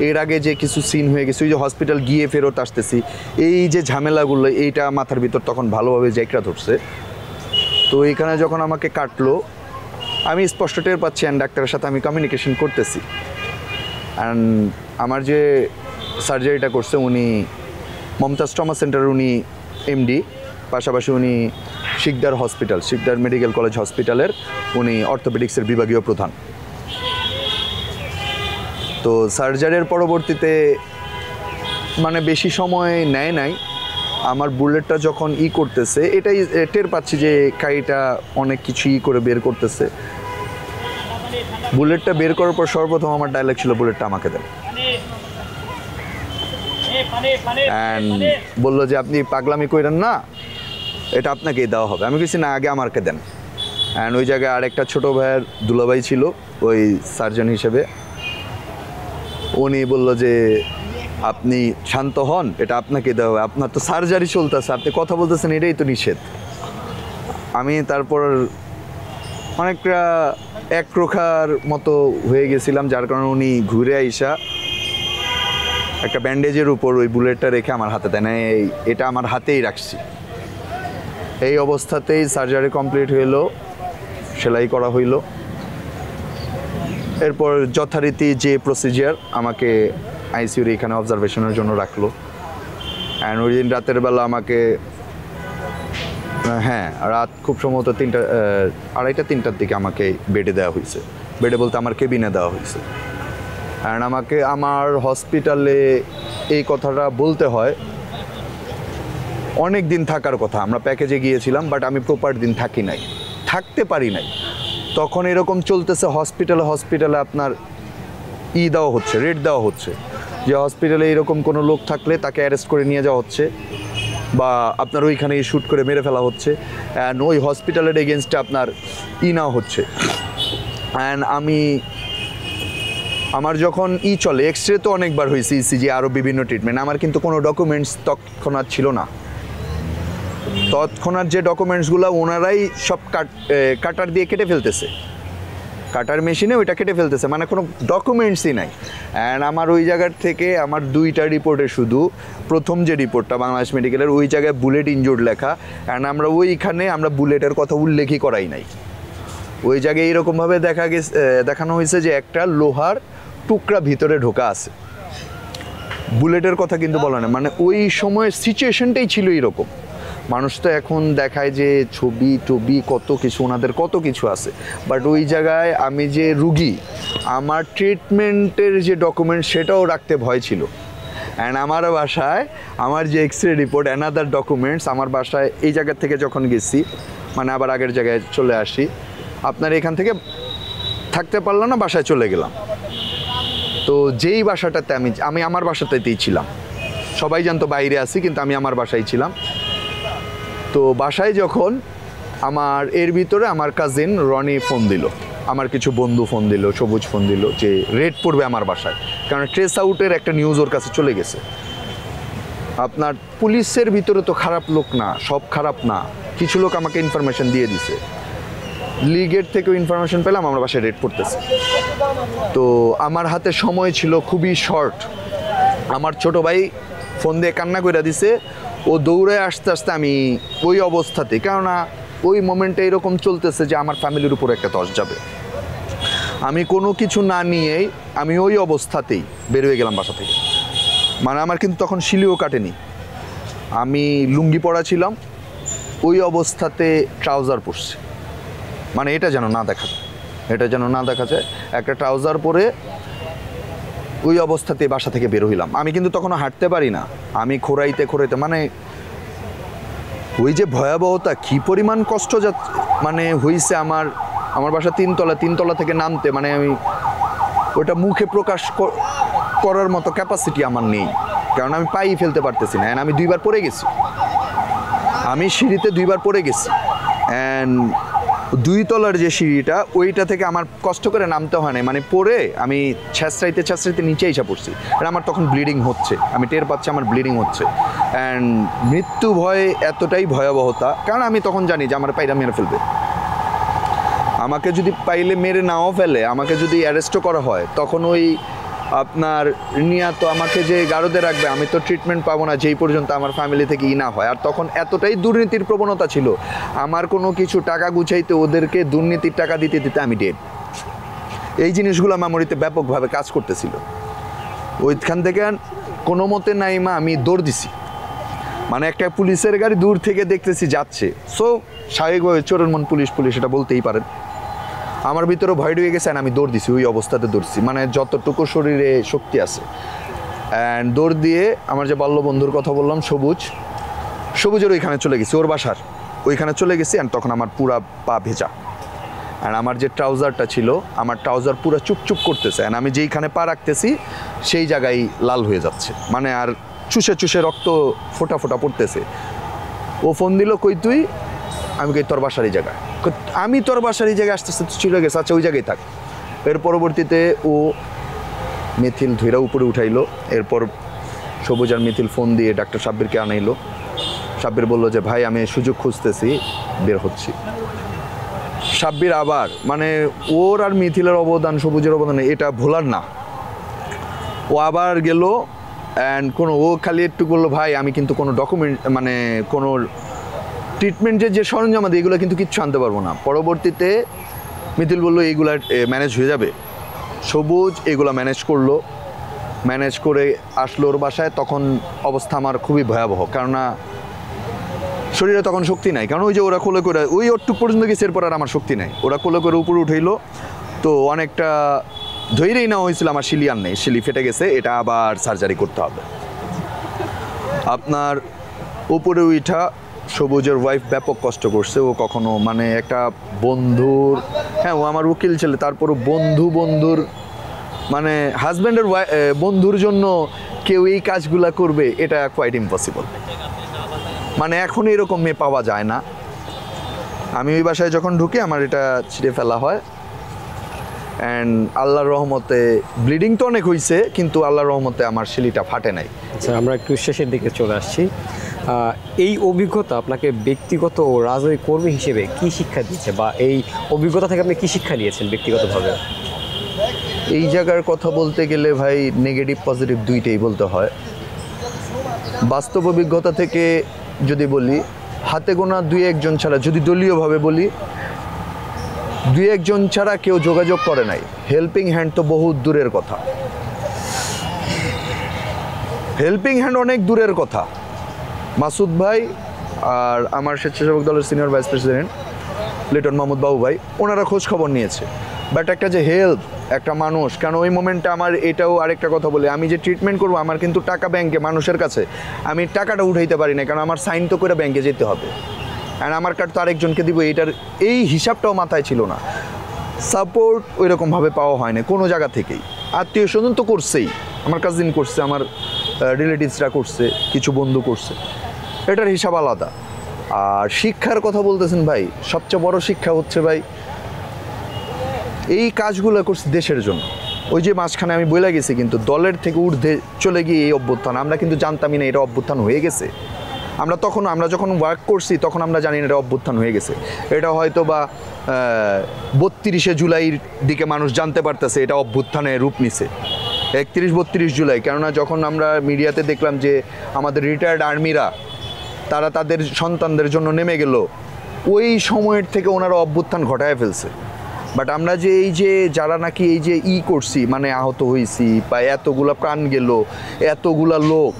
এর আগে যে কিছু সিন হয়ে গেছে, ওই যে হসপিটাল গিয়ে ফেরত আসতেছি, এই যে ঝামেলাগুলো এইটা মাথার ভিতর তখন ভালোভাবে জায়গা ধরছে। তো এইখানে যখন আমাকে কাটলো আমি স্পষ্ট টের পাচ্ছি, অ্যান্ড ডাক্তারের সাথে আমি কমিউনিকেশন করতেছি। অ্যান্ড আমার যে সার্জারিটা করছে উনি মমতাজ ট্রমা সেন্টার, উনি এমডি, পাশাপাশি উনি শিকদার মেডিকেল কলেজ হসপিটালের উনি অর্থোপেডিক্সের বিভাগীয় প্রধান। তো সার্জারির পরবর্তীতে মানে বেশি সময় নেয় নাই, আমার বুলেটটা যখন করতেছে এটাই টের পাচ্ছি যে কাইটা অনেক কিছু করে বের করতেছে। বুলেটটা বের করার পর সর্বপ্রথম আমার ডায়লগ ছিল, বুলেটটা আমাকে দেন। অ্যান্ড বললো যে আপনি পাগলামি করেন না, এটা আপনাকেই দেওয়া হবে। আমি কিছু না, আগে আমাকে দেন। অ্যান্ড ওই জায়গায় আরেকটা ছোটো ভাইয়ের দুলাভাই ছিল ওই সার্জন হিসেবে, উনি বলল যে আপনি শান্ত হন, এটা আপনাকে দেওয়া হবে, আপনার তো সার্জারি চলতেছে, আপনি কথা বলতেছেন, এটাই তো নিষেধ। আমি তারপর অনেকটা একরোখার মতো হয়ে গেছিলাম, যার কারণে উনি ঘুরে আইসা একটা ব্যান্ডেজের উপর ওই বুলেটটা রেখে আমার হাতে দেয় না, এটা আমার হাতেই রাখছি। এই অবস্থাতেই সার্জারি কমপ্লিট হইলো, সেলাই করা হইলো। এরপর যথারীতি যে প্রসিজিয়ার, আমাকে আইসিইউর এখানে অবজারভেশনের জন্য রাখলো। অ্যান্ড ওই দিন রাতের বেলা আমাকে, হ্যাঁ রাত খুব সম্ভবত 2:30-3টার দিকে আমাকে বেডে দেওয়া হয়েছে। বেডে বলতে আমার কেবিনে দেওয়া হয়েছে। অ্যান্ড আমাকে আমার হসপিটালে এই কথাটা বলতে হয়, অনেক দিন থাকার কথা, আমরা প্যাকেজে গিয়েছিলাম, বাট আমি প্রপার দিন থাকতে পারি নাই। তখন এরকম চলতেছে হসপিটালে আপনার দেওয়া হচ্ছে, রেট দেওয়া হচ্ছে যে হসপিটালে এরকম কোনো লোক থাকলে তাকে অ্যারেস্ট করে নিয়ে যাওয়া হচ্ছে, বা আপনার ওইখানে শ্যুট করে মেরে ফেলা হচ্ছে। অ্যান্ড ওই হসপিটালের এগেনস্টে আপনার নেওয়া হচ্ছে। অ্যান্ড আমার যখন চলে, এক্সরে তো অনেকবার হয়েছে, ইসিজি, আরও বিভিন্ন ট্রিটমেন্ট, আমার কিন্তু কোনো ডকুমেন্টস তৎক্ষণাৎ ছিল না। তৎক্ষণাৎ যে ডকুমেন্টসগুলো ওনারাই সব কাটার দিয়ে কেটে ফেলতেছে, কাটার মেশিনে ওইটা কেটে ফেলতেছে, মানে কোনো ডকুমেন্টসই নাই। অ্যান্ড আমার ওই জায়গার থেকে আমার 2টা রিপোর্টে, শুধু প্রথম যে রিপোর্টটা বাংলাদেশ মেডিকেলের, ওই জায়গায় বুলেট ইনজুর্ড লেখা। অ্যান্ড আমরা বুলেটের কথা উল্লেখই করাই নাই। ওই জায়গায় এইরকমভাবে দেখানো হয়েছে যে একটা লোহার টুকরা ভিতরে ঢোকা আছে, বুলেটের কথা কিন্তু বলা না। মানে ওই সময়ের সিচুয়েশনটাই ছিল এরকম। মানুষ তো এখন দেখায় যে ছবি কত কিছু, ওনাদের কত কিছু আছে, বাট ওই জায়গায় আমি যে রুগী, আমার ট্রিটমেন্টের যে ডকুমেন্ট সেটাও রাখতে ভয় ছিল। অ্যান্ড আমার বাসায় আমার যে এক্সরে রিপোর্ট, অ্যানাদার ডকুমেন্টস, আমার বাসায় এই জায়গা থেকে যখন গেছি, মানে আবার আগের জায়গায় চলে আসি, আপনার এখান থেকে থাকতে পারলাম না, বাসায় চলে গেলাম। তো যেই বাসাটাতে আমি আমার বাসাতেই ছিলাম, সবাই জানতো বাইরে আছি, কিন্তু আমি আমার বাসায় ছিলাম। তো বাসায় যখন এর ভিতরে আমার কাজিন রনি ফোন দিল, আমার কিছু বন্ধু ফোন দিল, সবুজ ফোন দিল যে রেড পড়বে আমার বাসায়, কারণ ট্রেস আউটের একটা নিউজ ওর কাছে চলে গেছে। আপনার পুলিশের ভিতরে তো খারাপ লোক না, সব খারাপ না, কিছু লোক আমাকে ইনফরমেশন দিয়ে দিছে, লিগের থেকেও ইনফরমেশন পেলাম আমার বাসায় রেড পড়তেছে। তো আমার হাতে সময় ছিল খুবই শর্ট। আমার ছোট ভাই ফোন দিয়ে কান্না করে দিছে, ও দৌড়ে আসতে আমি ওই অবস্থাতে, কেননা ওই মোমেন্টে এরকম চলতেছে যে আমার ফ্যামিলির উপর একটা ধস যাবে। আমি কোনো কিছু না নিয়েই আমি ওই অবস্থাতেই বের হয়ে গেলাম বাসা থেকে। মানে আমার কিন্তু তখন শিলিও কাটেনি, আমি লুঙ্গি পরা ছিলাম, ওই অবস্থাতে ট্রাউজার পরছি, মানে এটা যেন না দেখা যায়, একটা ট্রাউজার পরে ওই অবস্থাতে বাসা থেকে বের হইলাম। আমি কিন্তু তখনও হাঁটতে পারি না, আমি খোঁড়াইতে মানে ওই যে ভয়াবহতা, কি পরিমাণ কষ্ট মানে হয়েছে আমার বাসা 3তলা থেকে নামতে, মানে আমি ওটা মুখে প্রকাশ করার মতো ক্যাপাসিটি আমার নেই, কারণ আমি পাই ফেলতে পারতেছি না। আমি 2বার পড়ে গেছি, আমি সিঁড়িতে 2বার পড়ে গেছি। অ্যান্ড 2 তলার যে সিঁড়িটা ওইটা থেকে আমার কষ্ট করে নামতে হয় না, মানে পরে আমি ছ্যাঁচড়াইতে নিচে এসে পড়ছি। আর আমার তখন ব্লিডিং হচ্ছে, আমি টের পাচ্ছি আমার ব্লিডিং হচ্ছে। অ্যান্ড মৃত্যু ভয় এতটাই ভয়াবহতা, কারণ আমি তখন জানি যে আমার পাইরা মেরে ফেলবে। আমাকে যদি পাইলে মেরে নাও ফেলে, আমাকে যদি অ্যারেস্টও করা হয়, তখন ওই আপনার নিয়াত আমাকে যে গারদে রাখবে, আমি তো ট্রিটমেন্ট পাবো না যেই পর্যন্ত আমার ফ্যামিলি থেকে না হয়। আর তখন এতটাই দুর্নীতির প্রবণতা ছিল, আমার কোনো কিছু টাকা গুছাইতে ওদেরকে দুর্নীতির টাকা দিতে দিতে আমি ডেড। এই জিনিসগুলো মেমোরিতে ব্যাপকভাবে কাজ করতেছিল। ওইখান থেকে কোনো মতে নাইমা আমি দৌড় দিছি, মানে একটা পুলিশের গাড়ি দূর থেকে দেখতেছি যাচ্ছে, সো স্বাভাবিকভাবে চোরের মন পুলিশ এটা বলতেই পারেন। আমার ভিতরে ভয় ঢুকে গেছে, আমি দৌড় দিছি, ওই অবস্থাতে দৌড়ছি, মানে যতটুকু শরীরে শক্তি আছে। অ্যান্ড দৌড় দিয়ে আমার যে বাল্যবন্ধুর কথা বললাম সবুজের ওইখানে চলে গেছি, ওর বাসার ওইখানে চলে গেছি। অ্যান্ড তখন আমার পুরা পা ভেজা, অ্যান্ড আমার যে ট্রাউজারটা ছিল, আমার ট্রাউজার পুরো চুপচুপ করতেছে। অ্যান্ড আমি যেইখানে পা রাখতেছি সেই জায়গায় লাল হয়ে যাচ্ছে, মানে আর চুষে রক্ত ফোটা পড়তেছে। ও ফোন দিল, কই তুই? আমি কই তোর বাসার এই জায়গায়। আমি তোর বাসার এই জায়গায় আসতেছে, চলে গেছে, আচ্ছা ওই জায়গায় থাক। এর পরবর্তীতে ও মিথিল ধৈরা উপরে উঠাইলো। এরপর সবুজ আর মিথিল ফোন দিয়ে ডাক্তার সাব্বিরকে আনাইলো। সাব্বির বললো যে ভাই আমি সুযোগ খুঁজতেছি, বের হচ্ছি। সাব্বির আবার, মানে ওর আর মিথিলের অবদান, সবুজের অবদান এটা ভোলার না। ও আবার গেল, অ্যান্ড ও খালি একটু বললো ভাই আমি কিন্তু কোনো ডকুমেন্ট, মানে কোনো ট্রিটমেন্টের যে সরঞ্জাম আছে এগুলো কিন্তু কিচ্ছু আনতে পারবো না। পরবর্তীতে মিথিল বললো এইগুলা ম্যানেজ হয়ে যাবে। সবুজ এগুলো ম্যানেজ করে আসলো ওর বাসায়। তখন অবস্থা আমার খুবই ভয়াবহ, কেননা শরীরে তখন শক্তি নাই, কারণ ওই যে ওরা কোলে করে ওই ওটুক পর্যন্ত গেছে, এরপর আর আমার শক্তি নাই। ওরা কোলে করে উপরে উঠাইলো, তো অনেকটা ধৈর্যই নেওয়া হয়েছিল। আমার শিলি নেই, শিলি ফেটে গেছে, এটা আবার সার্জারি করতে হবে। আপনার উপরে উঠা সবুজের ওয়াইফ ব্যাপক কষ্ট করছে। ও কখনো, মানে একটা বন্ধুর, হ্যাঁ ও আমার উকিল ছেলে, তারপরও বন্ধুর মানে হাজব্যান্ডের বন্ধুর জন্য কেউ এই কাজগুলা করবে, এটা কোয়াইট ইম্পসিবল। মানে এখন এরকম মেয়ে পাওয়া যায় না। আমি ওই বাসায় যখন ঢুকি আমার এটা ছিঁড়ে ফেলা হয়। অ্যান্ড আল্লাহর রহমতে ব্লিডিং তো অনেক হয়েছে, কিন্তু আল্লাহর রহমতে আমার শিলিটা ফাটে নাই। আচ্ছা, আমরা একটু শেষের দিকে চলে আসছি। এই অভিজ্ঞতা আপনাকে ব্যক্তিগত ও রাজনৈতিক কর্মী হিসেবে কি শিক্ষা দিয়েছে, বা এই অভিজ্ঞতা থেকে আপনি কি শিক্ষা নিয়েছেন ব্যক্তিগতভাবে? এই জায়গার কথা বলতে গেলে ভাই নেগেটিভ পজিটিভ দুইটাই বলতে হয়। বাস্তব অভিজ্ঞতা থেকে যদি বলি, হাতে গোনা 2-1 ছাড়া, যদি দলীয়ভাবে বলি, 2-1 ছাড়া কেউ যোগাযোগ করে নাই। হেল্পিং হ্যান্ড তো বহুত দূরের কথা, হেল্পিং হ্যান্ড অনেক দূরের কথা। মাসুদ ভাই আর আমার স্বেচ্ছাসেবক দলের senior vice president Liton Mahmud বাবু ভাই, ওনারা খোঁজ খবর নিয়েছে। বাট একটা যে হেল্প, একটা মানুষ, কারণ ওই মোমেন্টে আমার এটাও আরেকটা কথা বলে, আমি যে ট্রিটমেন্ট করবো আমার কিন্তু টাকা ব্যাংকে মানুষের কাছে, আমি টাকাটা উঠাইতে পারি না, কারণ আমার সাইন তো করে ব্যাংকে যেতে হবে। অ্যান্ড আমার কার্ড তো আরেকজনকে দিব, এই হিসাবটাও মাথায় ছিল না। সাপোর্ট ওই রকমভাবে পাওয়া হয় না কোনো জায়গা থেকেই। আত্মীয় স্বজন তো করছেই, আমার কাজিন করছে, আমার রিলেটিভসরা করছে, কিছু বন্ধু করছে, এটার হিসাব আলাদা। আর শিক্ষার কথা বলতেছেন ভাই, সবচেয়ে বড় শিক্ষা হচ্ছে ভাই, এই কাজগুলো করছে দেশের জন্য। ওই যে মাঝখানে আমি বলে গেছি, কিন্তু দলের থেকে ঊর্ধ্বে চলে গিয়ে এই অভ্যুত্থান, আমরা কিন্তু জানতামই না এটা অভ্যুত্থান হয়ে গেছে। আমরা যখন ওয়ার্ক করছি তখন আমরা জানি না এটা অভ্যুত্থান হয়ে গেছে। এটা হয়তো বা 32শে জুলাইয়ের দিকে মানুষ জানতে পারতেছে এটা অভ্যুত্থানের রূপ নিছে, 31-32 জুলাই। কেননা যখন আমরা মিডিয়াতে দেখলাম যে আমাদের রিটায়ার্ড আর্মিরা তারা তাদের সন্তানদের জন্য নেমে গেল, ওই সময়ের থেকে ওনারা অভ্যুত্থান ঘটায় ফেলছে। বাট আমরা যে এই যে যারা নাকি এই যে করছি, মানে আহত হয়েছি বা এতগুলা প্রাণ গেল, এতগুলা লোক,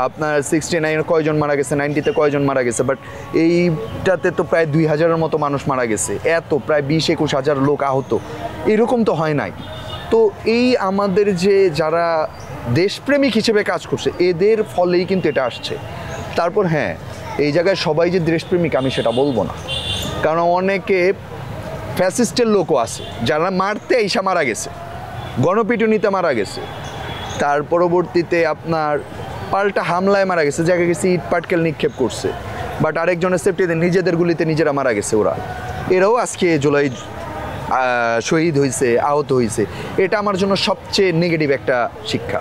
আপনার 69 কয়জন মারা গেছে, 90-তে কয়জন মারা গেছে, বাট এইটাতে তো প্রায় 2000-এর মতো মানুষ মারা গেছে, এত প্রায় 20-21 হাজার লোক আহত, এরকম তো হয় নাই। তো এই আমাদের যে যারা দেশপ্রেমিক হিসেবে কাজ করছে, এদের ফলেই কিন্তু এটা আসছে। তারপর হ্যাঁ, এই জায়গায় সবাই যে দেশপ্রেমিক আমি সেটা বলবো না, কারণ অনেকে ফ্যাসিস্টের লোকও আছে যারা মারতে এসে মারা গেছে, গণপিটুনিতে মারা গেছে, তার পরবর্তীতে আপনার পাল্টা হামলায় মারা গেছে, যাকে গেছে ইট পাটকেল নিক্ষেপ করছে, বাট আরেকজনের সেফটিতে নিজেদের গুলিতে নিজেরা মারা গেছে ওরা। এরাও আজকে জুলাই শহীদ হয়েছে, আহত হয়েছে। এটা আমার জন্য সবচেয়ে নেগেটিভ একটা শিক্ষা।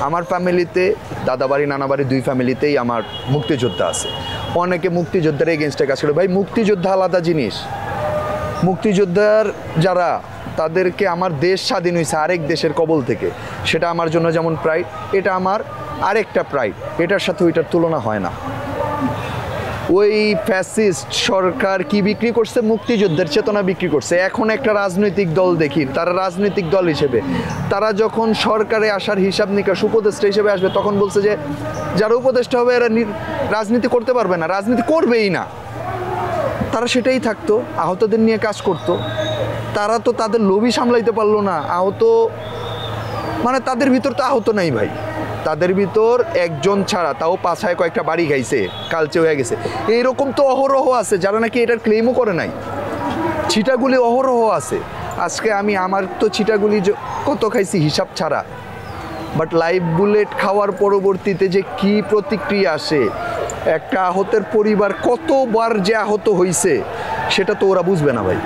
আমার ফ্যামিলিতে দাদাবাড়ি নানাবাড়ি দুই ফ্যামিলিতেই আমার মুক্তিযোদ্ধা আছে। অনেকে মুক্তিযোদ্ধার এগেনস্টে কাজ করে। ভাই মুক্তিযোদ্ধা আলাদা জিনিস। মুক্তিযোদ্ধার যারা, তাদেরকে আমার দেশ স্বাধীন হয়েছে আরেক দেশের কবল থেকে, সেটা আমার জন্য যেমন প্রাইড, এটা আমার আরেকটা প্রাইড। এটার সাথে ওইটার তুলনা হয় না। ওই ফ্যাসিস্ট সরকার কি বিক্রি করছে? মুক্তিযুদ্ধের চেতনা বিক্রি করছে। এখন একটা রাজনৈতিক দল দেখি, তারা রাজনৈতিক দল হিসেবে তারা যখন সরকারে আসার হিসাব নিকাশ উপদেষ্টা হিসেবে আসবে, তখন বলছে যে যারা উপদেষ্টা হবে এরা রাজনীতি করতে পারবে না, রাজনীতি করবেই না। তারা সেটাই থাকতো, আহতদের নিয়ে কাজ করতো। তারা তো তাদের লোভই সামলাইতে পারলো না। আহত মানে তাদের ভিতর তো আহত নাই ভাই, তাদের ভিতর একজন ছাড়া, তাও পাছায় কয়েকটা বাড়ি খাইছে, কালচে হয়ে গেছে। এইরকম তো অহরহ আছে যারা নাকি এটার ক্লেমও করে নাই। ছিটাগুলি অহরহ আছে। আজকে আমার তো ছিটাগুলি কত খাইছি হিসাব ছাড়া, বাট লাইভ বুলেট খাওয়ার পরবর্তীতে যে কি প্রতিক্রিয়া আসে, একটা আহতের পরিবার কতবার যে আহত হয়েছে সেটা তো ওরা বুঝবে না ভাই।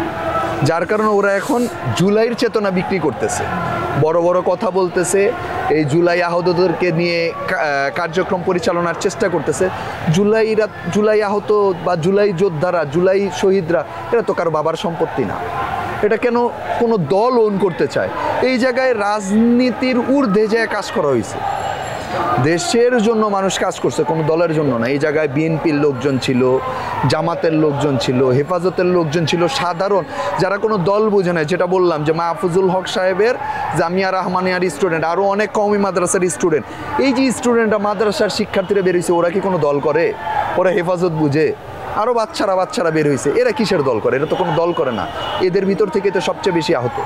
যার কারণে ওরা এখন জুলাইয়ের চেতনা বিক্রি করতেছে, বড় বড় কথা বলতেছে, এই জুলাই আহতদেরকে নিয়ে কার্যক্রম পরিচালনার চেষ্টা করতেছে। জুলাই আহত বা জুলাই যোদ্ধারা, জুলাই শহীদরা, এটা তো কারো বাবার সম্পত্তি না। এটা কেন কোনো দল ওন করতে চায়? এই জায়গায় রাজনীতির ঊর্ধ্বে যে কাজ করা হয়েছে, দেশের জন্য মানুষ কাজ করছে, কোনো দলের জন্য না। এই জায়গায় বিএনপির লোকজন ছিল, জামাতের লোকজন ছিল, হেফাজতের লোকজন ছিল, সাধারণ যারা কোনো দল বোঝে না। যেটা বললাম যে মাহফুজুল হক সাহেবের জামিয়া রহমানিয়ার স্টুডেন্ট, আরও অনেক কওমি মাদ্রাসার স্টুডেন্ট, এই যে স্টুডেন্টরা মাদ্রাসার শিক্ষার্থীরা বেরিয়েছে, ওরা কি কোনো দল করে? ওরা হেফাজত বুঝে? আরও বাচ্চারা বের হয়েছে, এরা কিসের দল করে? এরা তো কোনো দল করে না। এদের ভিতর থেকে তো সবচেয়ে বেশি আহত।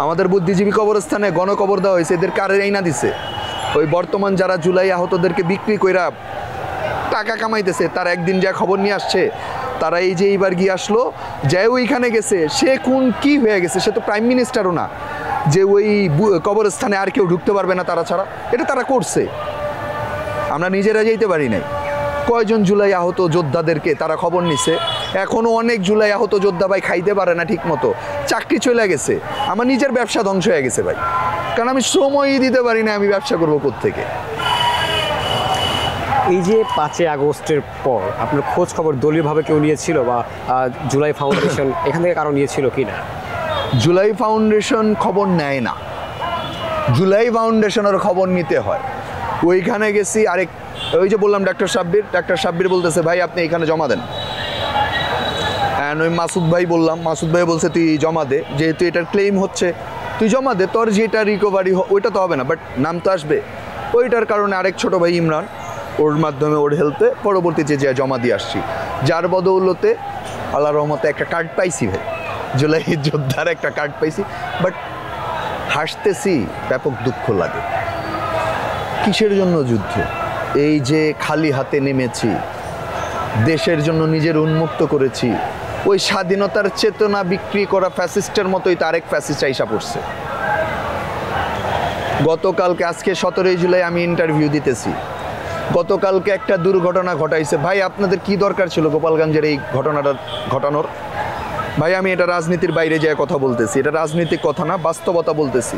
আমাদের বুদ্ধিজীবী কবরস্থানে গণকবর দেওয়া হয়েছে, এদের কারের আইনা দিছে। ওই বর্তমান যারা জুলাই আহতদেরকে বিক্রি কইরা টাকা কামাইতেছে, তার একদিন যা খবর নিয়ে আসছে, তারা এই যে এইবার গিয়ে আসলো, যে ওইখানে গেছে, সে কি হয়ে গেছে? সে তো প্রাইম মিনিস্টারও না যে ওই কবরস্থানে আর কেউ ঢুকতে পারবে না তারা ছাড়া। এটা তারা করছে, আমরা নিজেরা যেতে পারি নাই। কয়জন জুলাই আহত যোদ্ধাদেরকে তারা খবর নিছে। এখনও অনেক জুলাই আহত যোদ্ধা ভাই খাইতে পারে না ঠিক মতো, চাকরি চলে গেছে। আমার নিজের ব্যবসা ধ্বংস হয়ে গেছে ভাই, কারণ আমি সময়ই দিতে পারি না, আমি ব্যবসা করবো কোত্থেকে। এই যে 5 আগস্টের পর আপনার খোঁজ খবর দলীয়ভাবে কেউ নিয়েছিল, বা জুলাই ফাউন্ডেশন এখান থেকে কারো নিয়েছিল কি না? জুলাই ফাউন্ডেশন খবর নেয় না, জুলাই ফাউন্ডেশনের খবর নিতে হয়। ওইখানে গেছি, ওই যে বললাম ডাক্তার সাব্বির বলতেছে ভাই আপনি এখানে জমা দেন। ওই মাসুদ ভাই বললাম, মাসুদ ভাই বলছে তুই জমা দে, যেহেতু এটার ক্লেম হচ্ছে তুই জমা দে, তোর যেটা রিকভারি ওইটা তো হবে না, বাট নাম তো আসবে। ওইটার কারণে আরেক ছোট ভাই ইমরান, ওর মাধ্যমে ওর হেল্পে পরবর্তীতে যে জমা দিয়ে আসছি, যার বদৌলতে আল্লাহর রহমতে একটা কার্ড পাইছি ভাই, জুলাই যোদ্ধার একটা কার্ড পাইছি। বাট হাসতেছি, ব্যাপক দুঃখ লাগে। কিসের জন্য যুদ্ধ? এই যে খালি হাতে নেমেছি, দেশের জন্য নিজের উন্মুক্ত করেছি, ওই স্বাধীনতার চেতনা বিক্রি করা ফ্যাসিস্টের মতোই তো আরেক ফ্যাসিস্ট আইসা পড়ছে। গতকালকে, আজকে 17 জুলাই আমি ইন্টারভিউ দিতেছি, গতকালকে একটা দুর্ঘটনা ঘটাইছে। ভাই আপনাদের কি দরকার ছিল গোপালগঞ্জের এই ঘটনাটা ঘটানোর? ভাই আমি এটা রাজনীতির বাইরে যে কথা বলতেছি, এটা রাজনীতিক কথা না, বাস্তবতা বলতেছি।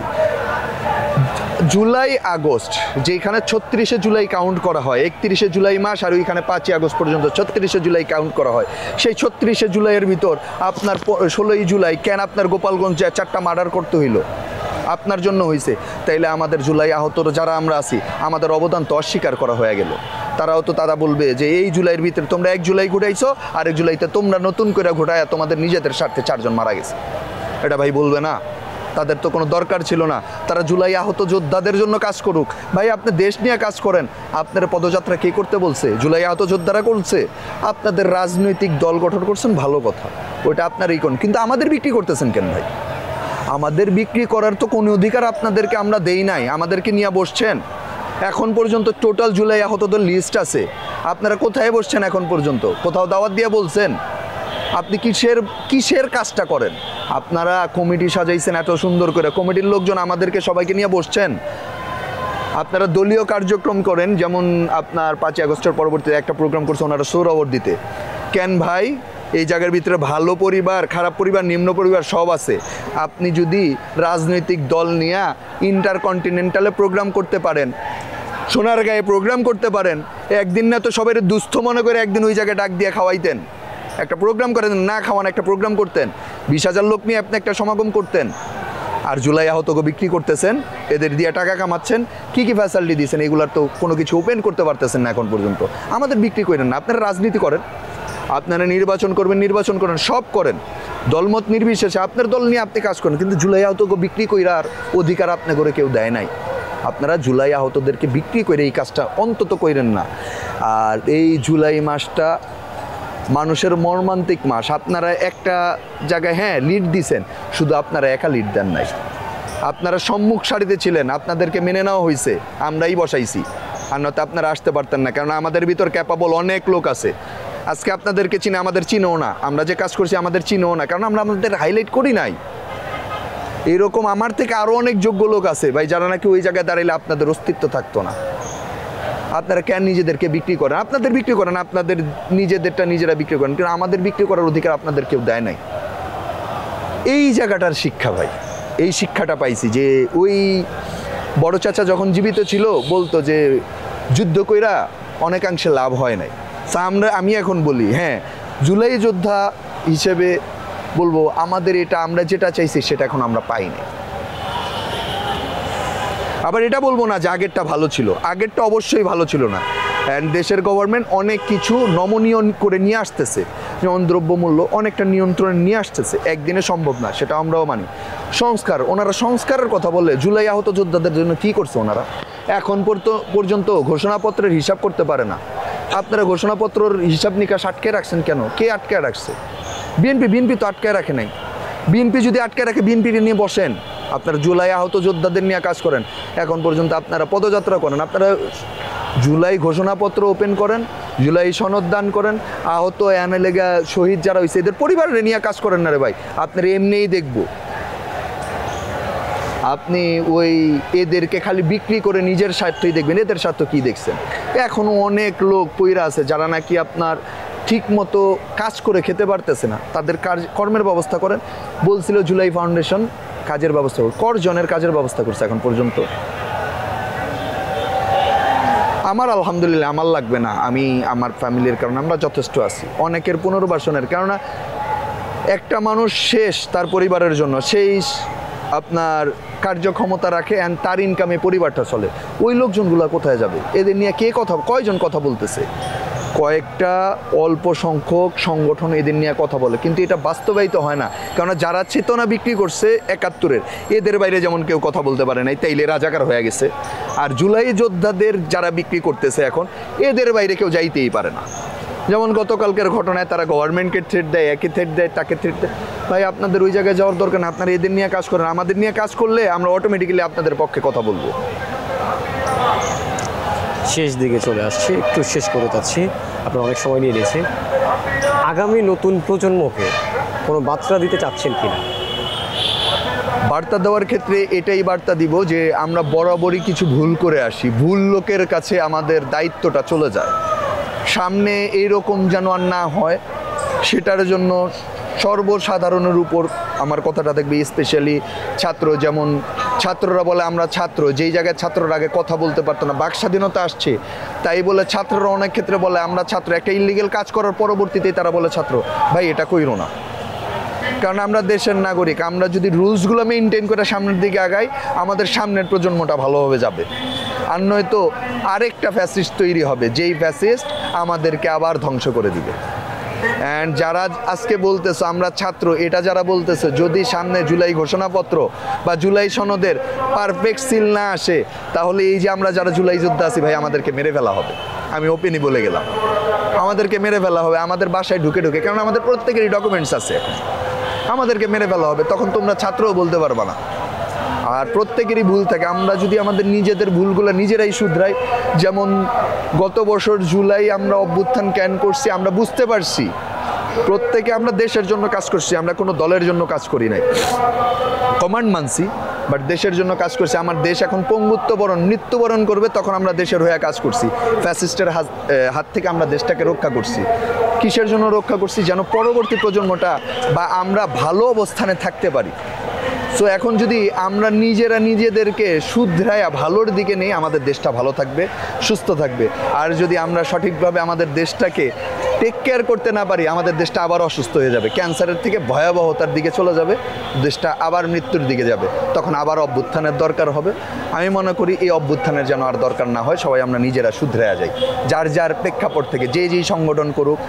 জুলাই আগস্ট যেখানে 36শে জুলাই কাউন্ট করা হয়, 31শে জুলাই মাস, আর ওইখানে 5ই আগস্ট পর্যন্ত 36শে জুলাই কাউন্ট করা হয়। সেই 36শে জুলাইয়ের ভিতর আপনার 16ই জুলাই কেন আপনার গোপালগঞ্জে 4টা মার্ডার করতে হইল? আপনার জন্য হয়েছে। তাইলে আমাদের জুলাই আহতর যারা আমরা আছি, আমাদের অবদান তো অস্বীকার করা হয়ে গেল। তারা বলবে যে এই জুলাইয়ের ভিতরে তোমরা 1 জুলাই ঘটাইছো, আরেক জুলাইতে তোমরা নতুন করে ঘটায় তোমাদের নিজেদের স্বার্থে 4 জন মারা গেছে। এটা ভাই বলবে না? তাদের তো কোনো দরকার ছিল না, তারা জুলাই আহত যোদ্ধাদের জন্য কাজ করুক। ভাই আপনি দেশ নিয়ে কাজ করেন, আপনার পদযাত্রা কে করতে বলছে? জুলাই আহত যোদ্ধারা করছে। আপনাদের রাজনৈতিক দল গঠন করছেন, ভালো কথা, ওইটা আপনারই কোন, কিন্তু আমাদের বিক্রি করতেছেন কেন ভাই? আমাদের বিক্রি করার তো কোনো অধিকার আপনাদেরকে আমরা দেই নাই। আমাদেরকে নিয়ে বসছেন, এখন পর্যন্ত টোটাল জুলাই আহতদের লিস্ট আছে, আপনারা কোথায় বসছেন এখন পর্যন্ত? কোথাও দাওয়াত দিয়ে বলছেন? আপনি কিসের কাজটা করেন? আপনারা কমিটি সাজাইছেন এত সুন্দর করে, কমিটির লোকজন আমাদেরকে সবাইকে নিয়ে বসছেন। আপনারা দলীয় কার্যক্রম করেন, যেমন আপনার 5ই আগস্টের পরবর্তীতে একটা প্রোগ্রাম করছে ওনারা সৌরবর দিতে। কেন ভাই এই জায়গার ভিতরে ভালো পরিবার, খারাপ পরিবার, নিম্ন পরিবার সব আছে। আপনি যদি রাজনৈতিক দল নিয়ে ইন্টারকন্টিনেন্টালে প্রোগ্রাম করতে পারেন, সোনারগাঁয়ে প্রোগ্রাম করতে পারেন, একদিন না তো সবাই দুস্থ মনে করে একদিন ওই জায়গায় ডাক দিয়ে খাওয়াইতেন, একটা প্রোগ্রাম করেন, না খাওয়ান একটা প্রোগ্রাম করতেন, 20,000 লোক নিয়ে আপনি একটা সমাগম করতেন। আর জুলাই আহতকে বিক্রি করতেছেন, এদের দিয়ে টাকা কামাচ্ছেন, কি কি ফ্যাসিলিটি দিয়েছেন, এগুলার তো কোনো কিছু ওপেন করতে পারতেছেন না এখন পর্যন্ত। আমাদের বিক্রি করেন না, আপনারা রাজনীতি করেন, আপনারা নির্বাচন করবেন, নির্বাচন করেন, সব করেন, দলমত নির্বিশেষে আপনার দল নিয়ে আপনি কাজ করেন, কিন্তু জুলাই আহতকে বিক্রি কইরার অধিকার আপনি করে কেউ দেয় নাই। আপনারা জুলাই আহতদেরকে বিক্রি করে এই কাজটা অন্তত করেন না। আর এই জুলাই মাসটা মানুষের মর্মান্তিক মাস। আপনারা একটা জায়গায় হ্যাঁ লিড দিছেন, শুধু আপনারা একা লিড দেন নাই, আপনারা সম্মুখ সারিতে ছিলেন, আপনাদেরকে মেনে নেওয়া হয়েছে, আমরাই বসাইছি, আর নয়তো আপনারা আসতে পারতেন না, কারণ আমাদের ভিতর ক্যাপাবল অনেক লোক আছে। আজকে আপনাদেরকে চিনে, আমাদের চিনেও না, আমরা যে কাজ করছি আমাদের চিনেও না, কারণ আমরা আমাদের হাইলাইট করি নাই। এরকম আমার থেকে আরও অনেক যোগ্য লোক আছে ভাই, যারা নাকি ওই জায়গায় দাঁড়াইলে আপনাদের অস্তিত্ব থাকতো না। আপনারা কেন নিজেদেরকে বিক্রি করেন? আপনাদের বিক্রি করেন, আপনাদের নিজেদেরটা নিজেরা বিক্রি করেন, কিন্তু আমাদের বিক্রি করার অধিকার আপনাদের কেউ দেয় নাই। এই জায়গাটার শিক্ষা ভাই, এই শিক্ষাটা পাইছি যে ওই বড় চাচা যখন জীবিত ছিল বলতো যে যুদ্ধ কইরা অনেকাংশে লাভ হয় নাই। আমি এখন বলি হ্যাঁ, জুলাই যোদ্ধা হিসেবে বলবো আমাদের এটা, আমরা যেটা চাইছি সেটা এখন আমরা পাইনি। আবার এটা বলবো না যে আগেরটা ভালো ছিল, আগেরটা অবশ্যই ভালো ছিল না। অ্যান্ড দেশের গভর্নমেন্ট অনেক কিছু নমনীয় করে নিয়ে আসতেছে, যেমন দ্রব্যমূল্য অনেকটা নিয়ন্ত্রণে নিয়ে আসতেছে, একদিনে সম্ভব না, সেটা আমরাও মানি। সংস্কার, ওনারা সংস্কারের কথা বললে জুলাই আহত যোদ্ধাদের জন্য কী করছে ওনারা? এখন পর্যন্ত ঘোষণাপত্রের হিসাব করতে পারে না। আপনারা ঘোষণাপত্রের হিসাব নিকাশ আটকে রাখছেন কেন? কে আটকে রাখছে? বিএনপি তো আটকে রাখে নাই। বিএনপি যদি আটকে রাখে, বিএনপিকে নিয়ে বসেন, আপনারা জুলাই আহত যোদ্ধাদের নিয়ে কাজ করেন। এখন পর্যন্ত আপনারা পদযাত্রা করেন, আপনারা জুলাই ঘোষণাপত্র ওপেন করেন, জুলাই সনদ দান করেন, আহত এনএলএগা শহীদ যারা হয়েছে এদের পরিবারের নিয়ে কাজ করেন না রে ভাই। আপনারা এমনিই দেখব, আপনি ওই এদেরকে খালি বিক্রি করে নিজের স্বার্থই দেখবেন, এদের স্বার্থ কী দেখছেন? এখনও অনেক লোক পইরা আছে যারা নাকি আপনার ঠিক মতো কাজ করে খেতে পারতেছে না, তাদের কর্মের ব্যবস্থা করেন। বলছিল জুলাই ফাউন্ডেশন কাজের ব্যবস্থা করবে, কজনের কাজের ব্যবস্থা করছে এখন পর্যন্ত? আমার আলহামদুলিল্লাহ আমার লাগবে না, আমি আমার ফ্যামিলির কারণে আমরা যথেষ্ট আছি। অনেকের পুনর্বাসনের, কেননা একটা মানুষ শেষ তার পরিবারের জন্য, সেই আপনার কার্যক্ষমতা রাখে অ্যান্ড তার ইনকামে পরিবারটা চলে, ওই লোকজনগুলো কোথায় যাবে? এদের নিয়ে কে কয়জন কথা বলতেছে? কয়েকটা অল্প সংখ্যক সংগঠন এদের নিয়ে কথা বলে, কিন্তু এটা বাস্তবায়িত হয় না। কেননা যারা চেতনা বিক্রি করছে 71-এর, এদের বাইরে যেমন কেউ কথা বলতে পারে নাই, তাইলে রাজাকার হয়ে গেছে। আর জুলাই যোদ্ধাদের যারা বিক্রি করতেছে এখন, এদের বাইরে কেউ যাইতেই পারে না। যেমন গতকালকের ঘটনায় তারা গভর্নমেন্টকে থ্রেট দেয়, একে থ্রেট দেয়, তাকে থ্রেট দেয়। ভাই আপনাদের ওই জায়গায় যাওয়ার দরকার না, আপনারা এদের নিয়ে কাজ করেন। আমাদের নিয়ে কাজ করলে আমরা অটোমেটিক্যালি আপনাদের পক্ষে কথা বলবো। শেষ দিকে চলে আসছি, একটু শেষ করে যাচ্ছি, আপনারা অনেক সময় নিয়ে নিয়েছে। আগামী নতুন প্রজন্মকে কোনো বার্তা দিতে চাচ্ছেন কিনা? বার্তা দেওয়ার ক্ষেত্রে এটাই বার্তা দিব যে আমরা বরাবরই কিছু ভুল করে আসি, ভুল লোকের কাছে আমাদের দায়িত্বটা চলে যায়। সামনে এইরকম যেন আর না হয়, সেটার জন্য সর্বসাধারণের উপর আমার কথাটা দেখবে, স্পেশালি ছাত্র, যেমন ছাত্ররা বলে আমরা ছাত্র, যেই জায়গায় ছাত্ররা আগে কথা বলতে পারতো না, বাক স্বাধীনতা আসছে তাই বলে ছাত্ররা অনেক ক্ষেত্রে বলে আমরা ছাত্র, একটা ইলিগেল কাজ করার পরবর্তীতেই তারা বলে ছাত্র। ভাই এটা কইরো না, কারণ আমরা দেশের নাগরিক। আমরা যদি রুলসগুলো মেনটেন করে সামনের দিকে আগাই, আমাদের সামনের প্রজন্মটা ভালোভাবে যাবে। আর নয়তো আরেকটা ফ্যাসিস্ট তৈরি হবে, যেই ফ্যাসিস্ট আমাদেরকে আবার ধ্বংস করে দিবে। অ্যান্ড যারা আজকে বলতেছে আমরা ছাত্র, এটা যারা বলতেছে, যদি সামনে জুলাই ঘোষণাপত্র বা জুলাই সনদের পারফেক্ট সিল না আসে, তাহলে এই যে আমরা যারা জুলাই যোদ্ধা আছি ভাই, আমাদেরকে মেরে ফেলা হবে। আমি ওপেনই বলে গেলাম, আমাদেরকে মেরে ফেলা হবে আমাদের বাসায় ঢুকে, কারণ আমাদের প্রত্যেকেরই ডকুমেন্টস আছে, আমাদেরকে মেরে ফেলা হবে। তখন তোমরা ছাত্রও বলতে পারবা না। আর প্রত্যেকেরই ভুল থাকে, আমরা যদি আমাদের নিজেদের ভুলগুলো নিজেরাই শুধরাই। যেমন গত বছর জুলাই আমরা অভ্যুত্থান কেন করছি, আমরা বুঝতে পারছি প্রত্যেকে আমরা দেশের জন্য কাজ করছি, আমরা কোনো দলের জন্য কাজ করি নাই। কমান্ড মানছি, বাট দেশের জন্য কাজ করছি। আমার দেশ এখন মৃত্যুবরণ করবে, তখন আমরা দেশের হয়ে কাজ করছি। ফ্যাসিস্টের হাত থেকে আমরা দেশটাকে রক্ষা করছি। কিসের জন্য রক্ষা করছি? যেন পরবর্তী প্রজন্মটা বা আমরা ভালো অবস্থানে থাকতে পারি। সো এখন যদি আমরা নিজেরা নিজেদেরকে শুধরায়া ভালোর দিকে নেই, আমাদের দেশটা ভালো থাকবে, সুস্থ থাকবে। আর যদি আমরা সঠিকভাবে আমাদের দেশটাকে টেক কেয়ার করতে না পারি, আমাদের দেশটা আবার অসুস্থ হয়ে যাবে, ক্যান্সারের থেকে ভয়াবহতার দিকে চলে যাবে, দেশটা আবার মৃত্যুর দিকে যাবে। তখন আবার অভ্যুত্থানের দরকার হবে। আমি মনে করি এই অভ্যুত্থানের যেন আর দরকার না হয়, সবাই আমরা নিজেরা শুধরায়া যাই। যার যার প্রেক্ষাপট থেকে যে যেই সংগঠন করুক,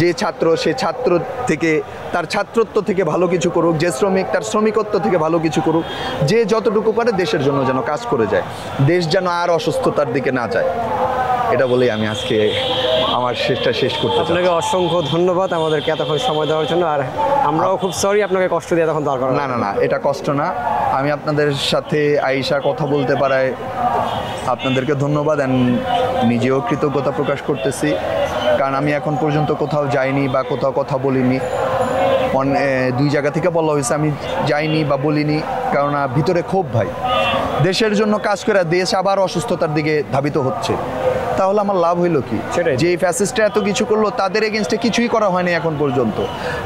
যে ছাত্র সে ছাত্র থেকে তার ছাত্রত্ব থেকে ভালো কিছু করুক, যে শ্রমিক তার শ্রমিকত্ব থেকে ভালো কিছু করুক, যে যতটুকু পারে দেশের জন্য যেন কাজ করে যায়, দেশ যেন আর অসুস্থতার দিকে না যায়। এটা বলেই আমি আজকে আমার শেষটা শেষ করতে চাই। আপনাকে অসংখ্য ধন্যবাদ আমাদেরকে এতক্ষণ সময় দেওয়ার জন্য। আর আমরাও খুব সরি আপনাকে কষ্ট দিয়ে তখন দরকার। না না না, এটা কষ্ট না। আমি আপনাদের সাথে আয়েশা কথা বলতে পারায় আপনাদেরকে ধন্যবাদ, অ্যান্ড নিজেও কৃতজ্ঞতা প্রকাশ করতেছি। কারণ আমি এখন পর্যন্ত কোথাও যাইনি বা কোথাও কথা বলিনি। দুই জায়গা থেকে বলা হয়েছে, আমি যাইনি বা বলিনি, কারণ ভিতরে ক্ষোভ ভাই। দেশের জন্য কাজ করে দেশ আবার অসুস্থতার দিকে ধাবিত হচ্ছে, তাহলে আমার লাভ হইল কি? সেটাই। যে ফ্যাসিস্টরা এত কিছু করলো, তাদের এগেনস্টে কিছুই করা হয়নি এখন পর্যন্ত।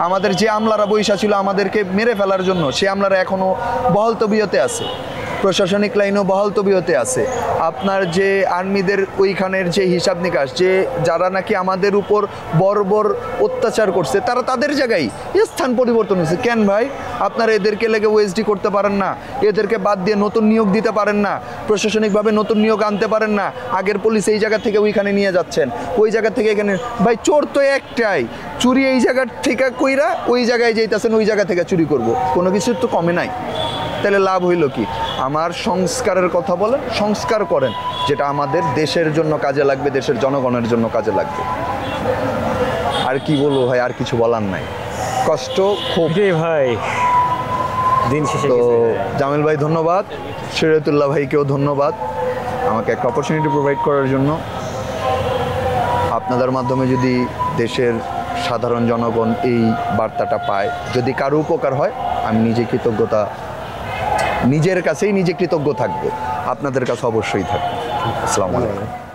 আমাদের যে আমলারা বৈশা ছিল আমাদেরকে মেরে ফেলার জন্য, সে আমলারা এখনও বহাল তবিয়তে আছে, প্রশাসনিক লাইনও বহাল তবিয়তে আছে। আপনার যে আর্মিদের ওইখানের যে হিসাব নিকাশ, যে যারা নাকি আমাদের উপর বর্বর অত্যাচার করছে, তারা তাদের জায়গায় স্থান পরিবর্তন হয়েছে। কেন ভাই আপনারা এদেরকে লেগে ওএসডি করতে পারেন না? এদেরকে বাদ দিয়ে নতুন নিয়োগ দিতে পারেন না? প্রশাসনিকভাবে নতুন নিয়োগ আনতে পারেন না? আগের পুলিশ এই জায়গা থেকে ওইখানে নিয়ে যাচ্ছেন, ওই জায়গা থেকে এখানে। ভাই চোর তো একটাই, চুরি এই জায়গার থেকে কইরা ওই জায়গায় যাইতেছেন, ওই জায়গা থেকে চুরি করব, কোনো কিছুর তো কমে নাই। তাহলে লাভ হইল কি? আমার সংস্কারের কথা বলেন, সংস্কার করেন যেটা আমাদের দেশের জন্য কাজে লাগবে, দেশের জনগণের জন্য কাজে লাগবে। আর কি বলবো ভাই, আর কিছু বলার নাই। কষ্ট খুব ভাই দিন শেষে তো। জামিল ভাই ধন্যবাদ, শরীয়তুল্লাহ ভাইকেও ধন্যবাদ আমাকে একটা অপরচুনিটি প্রোভাইড করার জন্য। আপনাদের মাধ্যমে যদি দেশের সাধারণ জনগণ এই বার্তাটা পায়, যদি কারো উপকার হয়, আমি নিজের কাছেই নিজে কৃতজ্ঞ থাকবো, আপনাদের কাছে অবশ্যই থাকবো। আসসালামু আলাইকুম।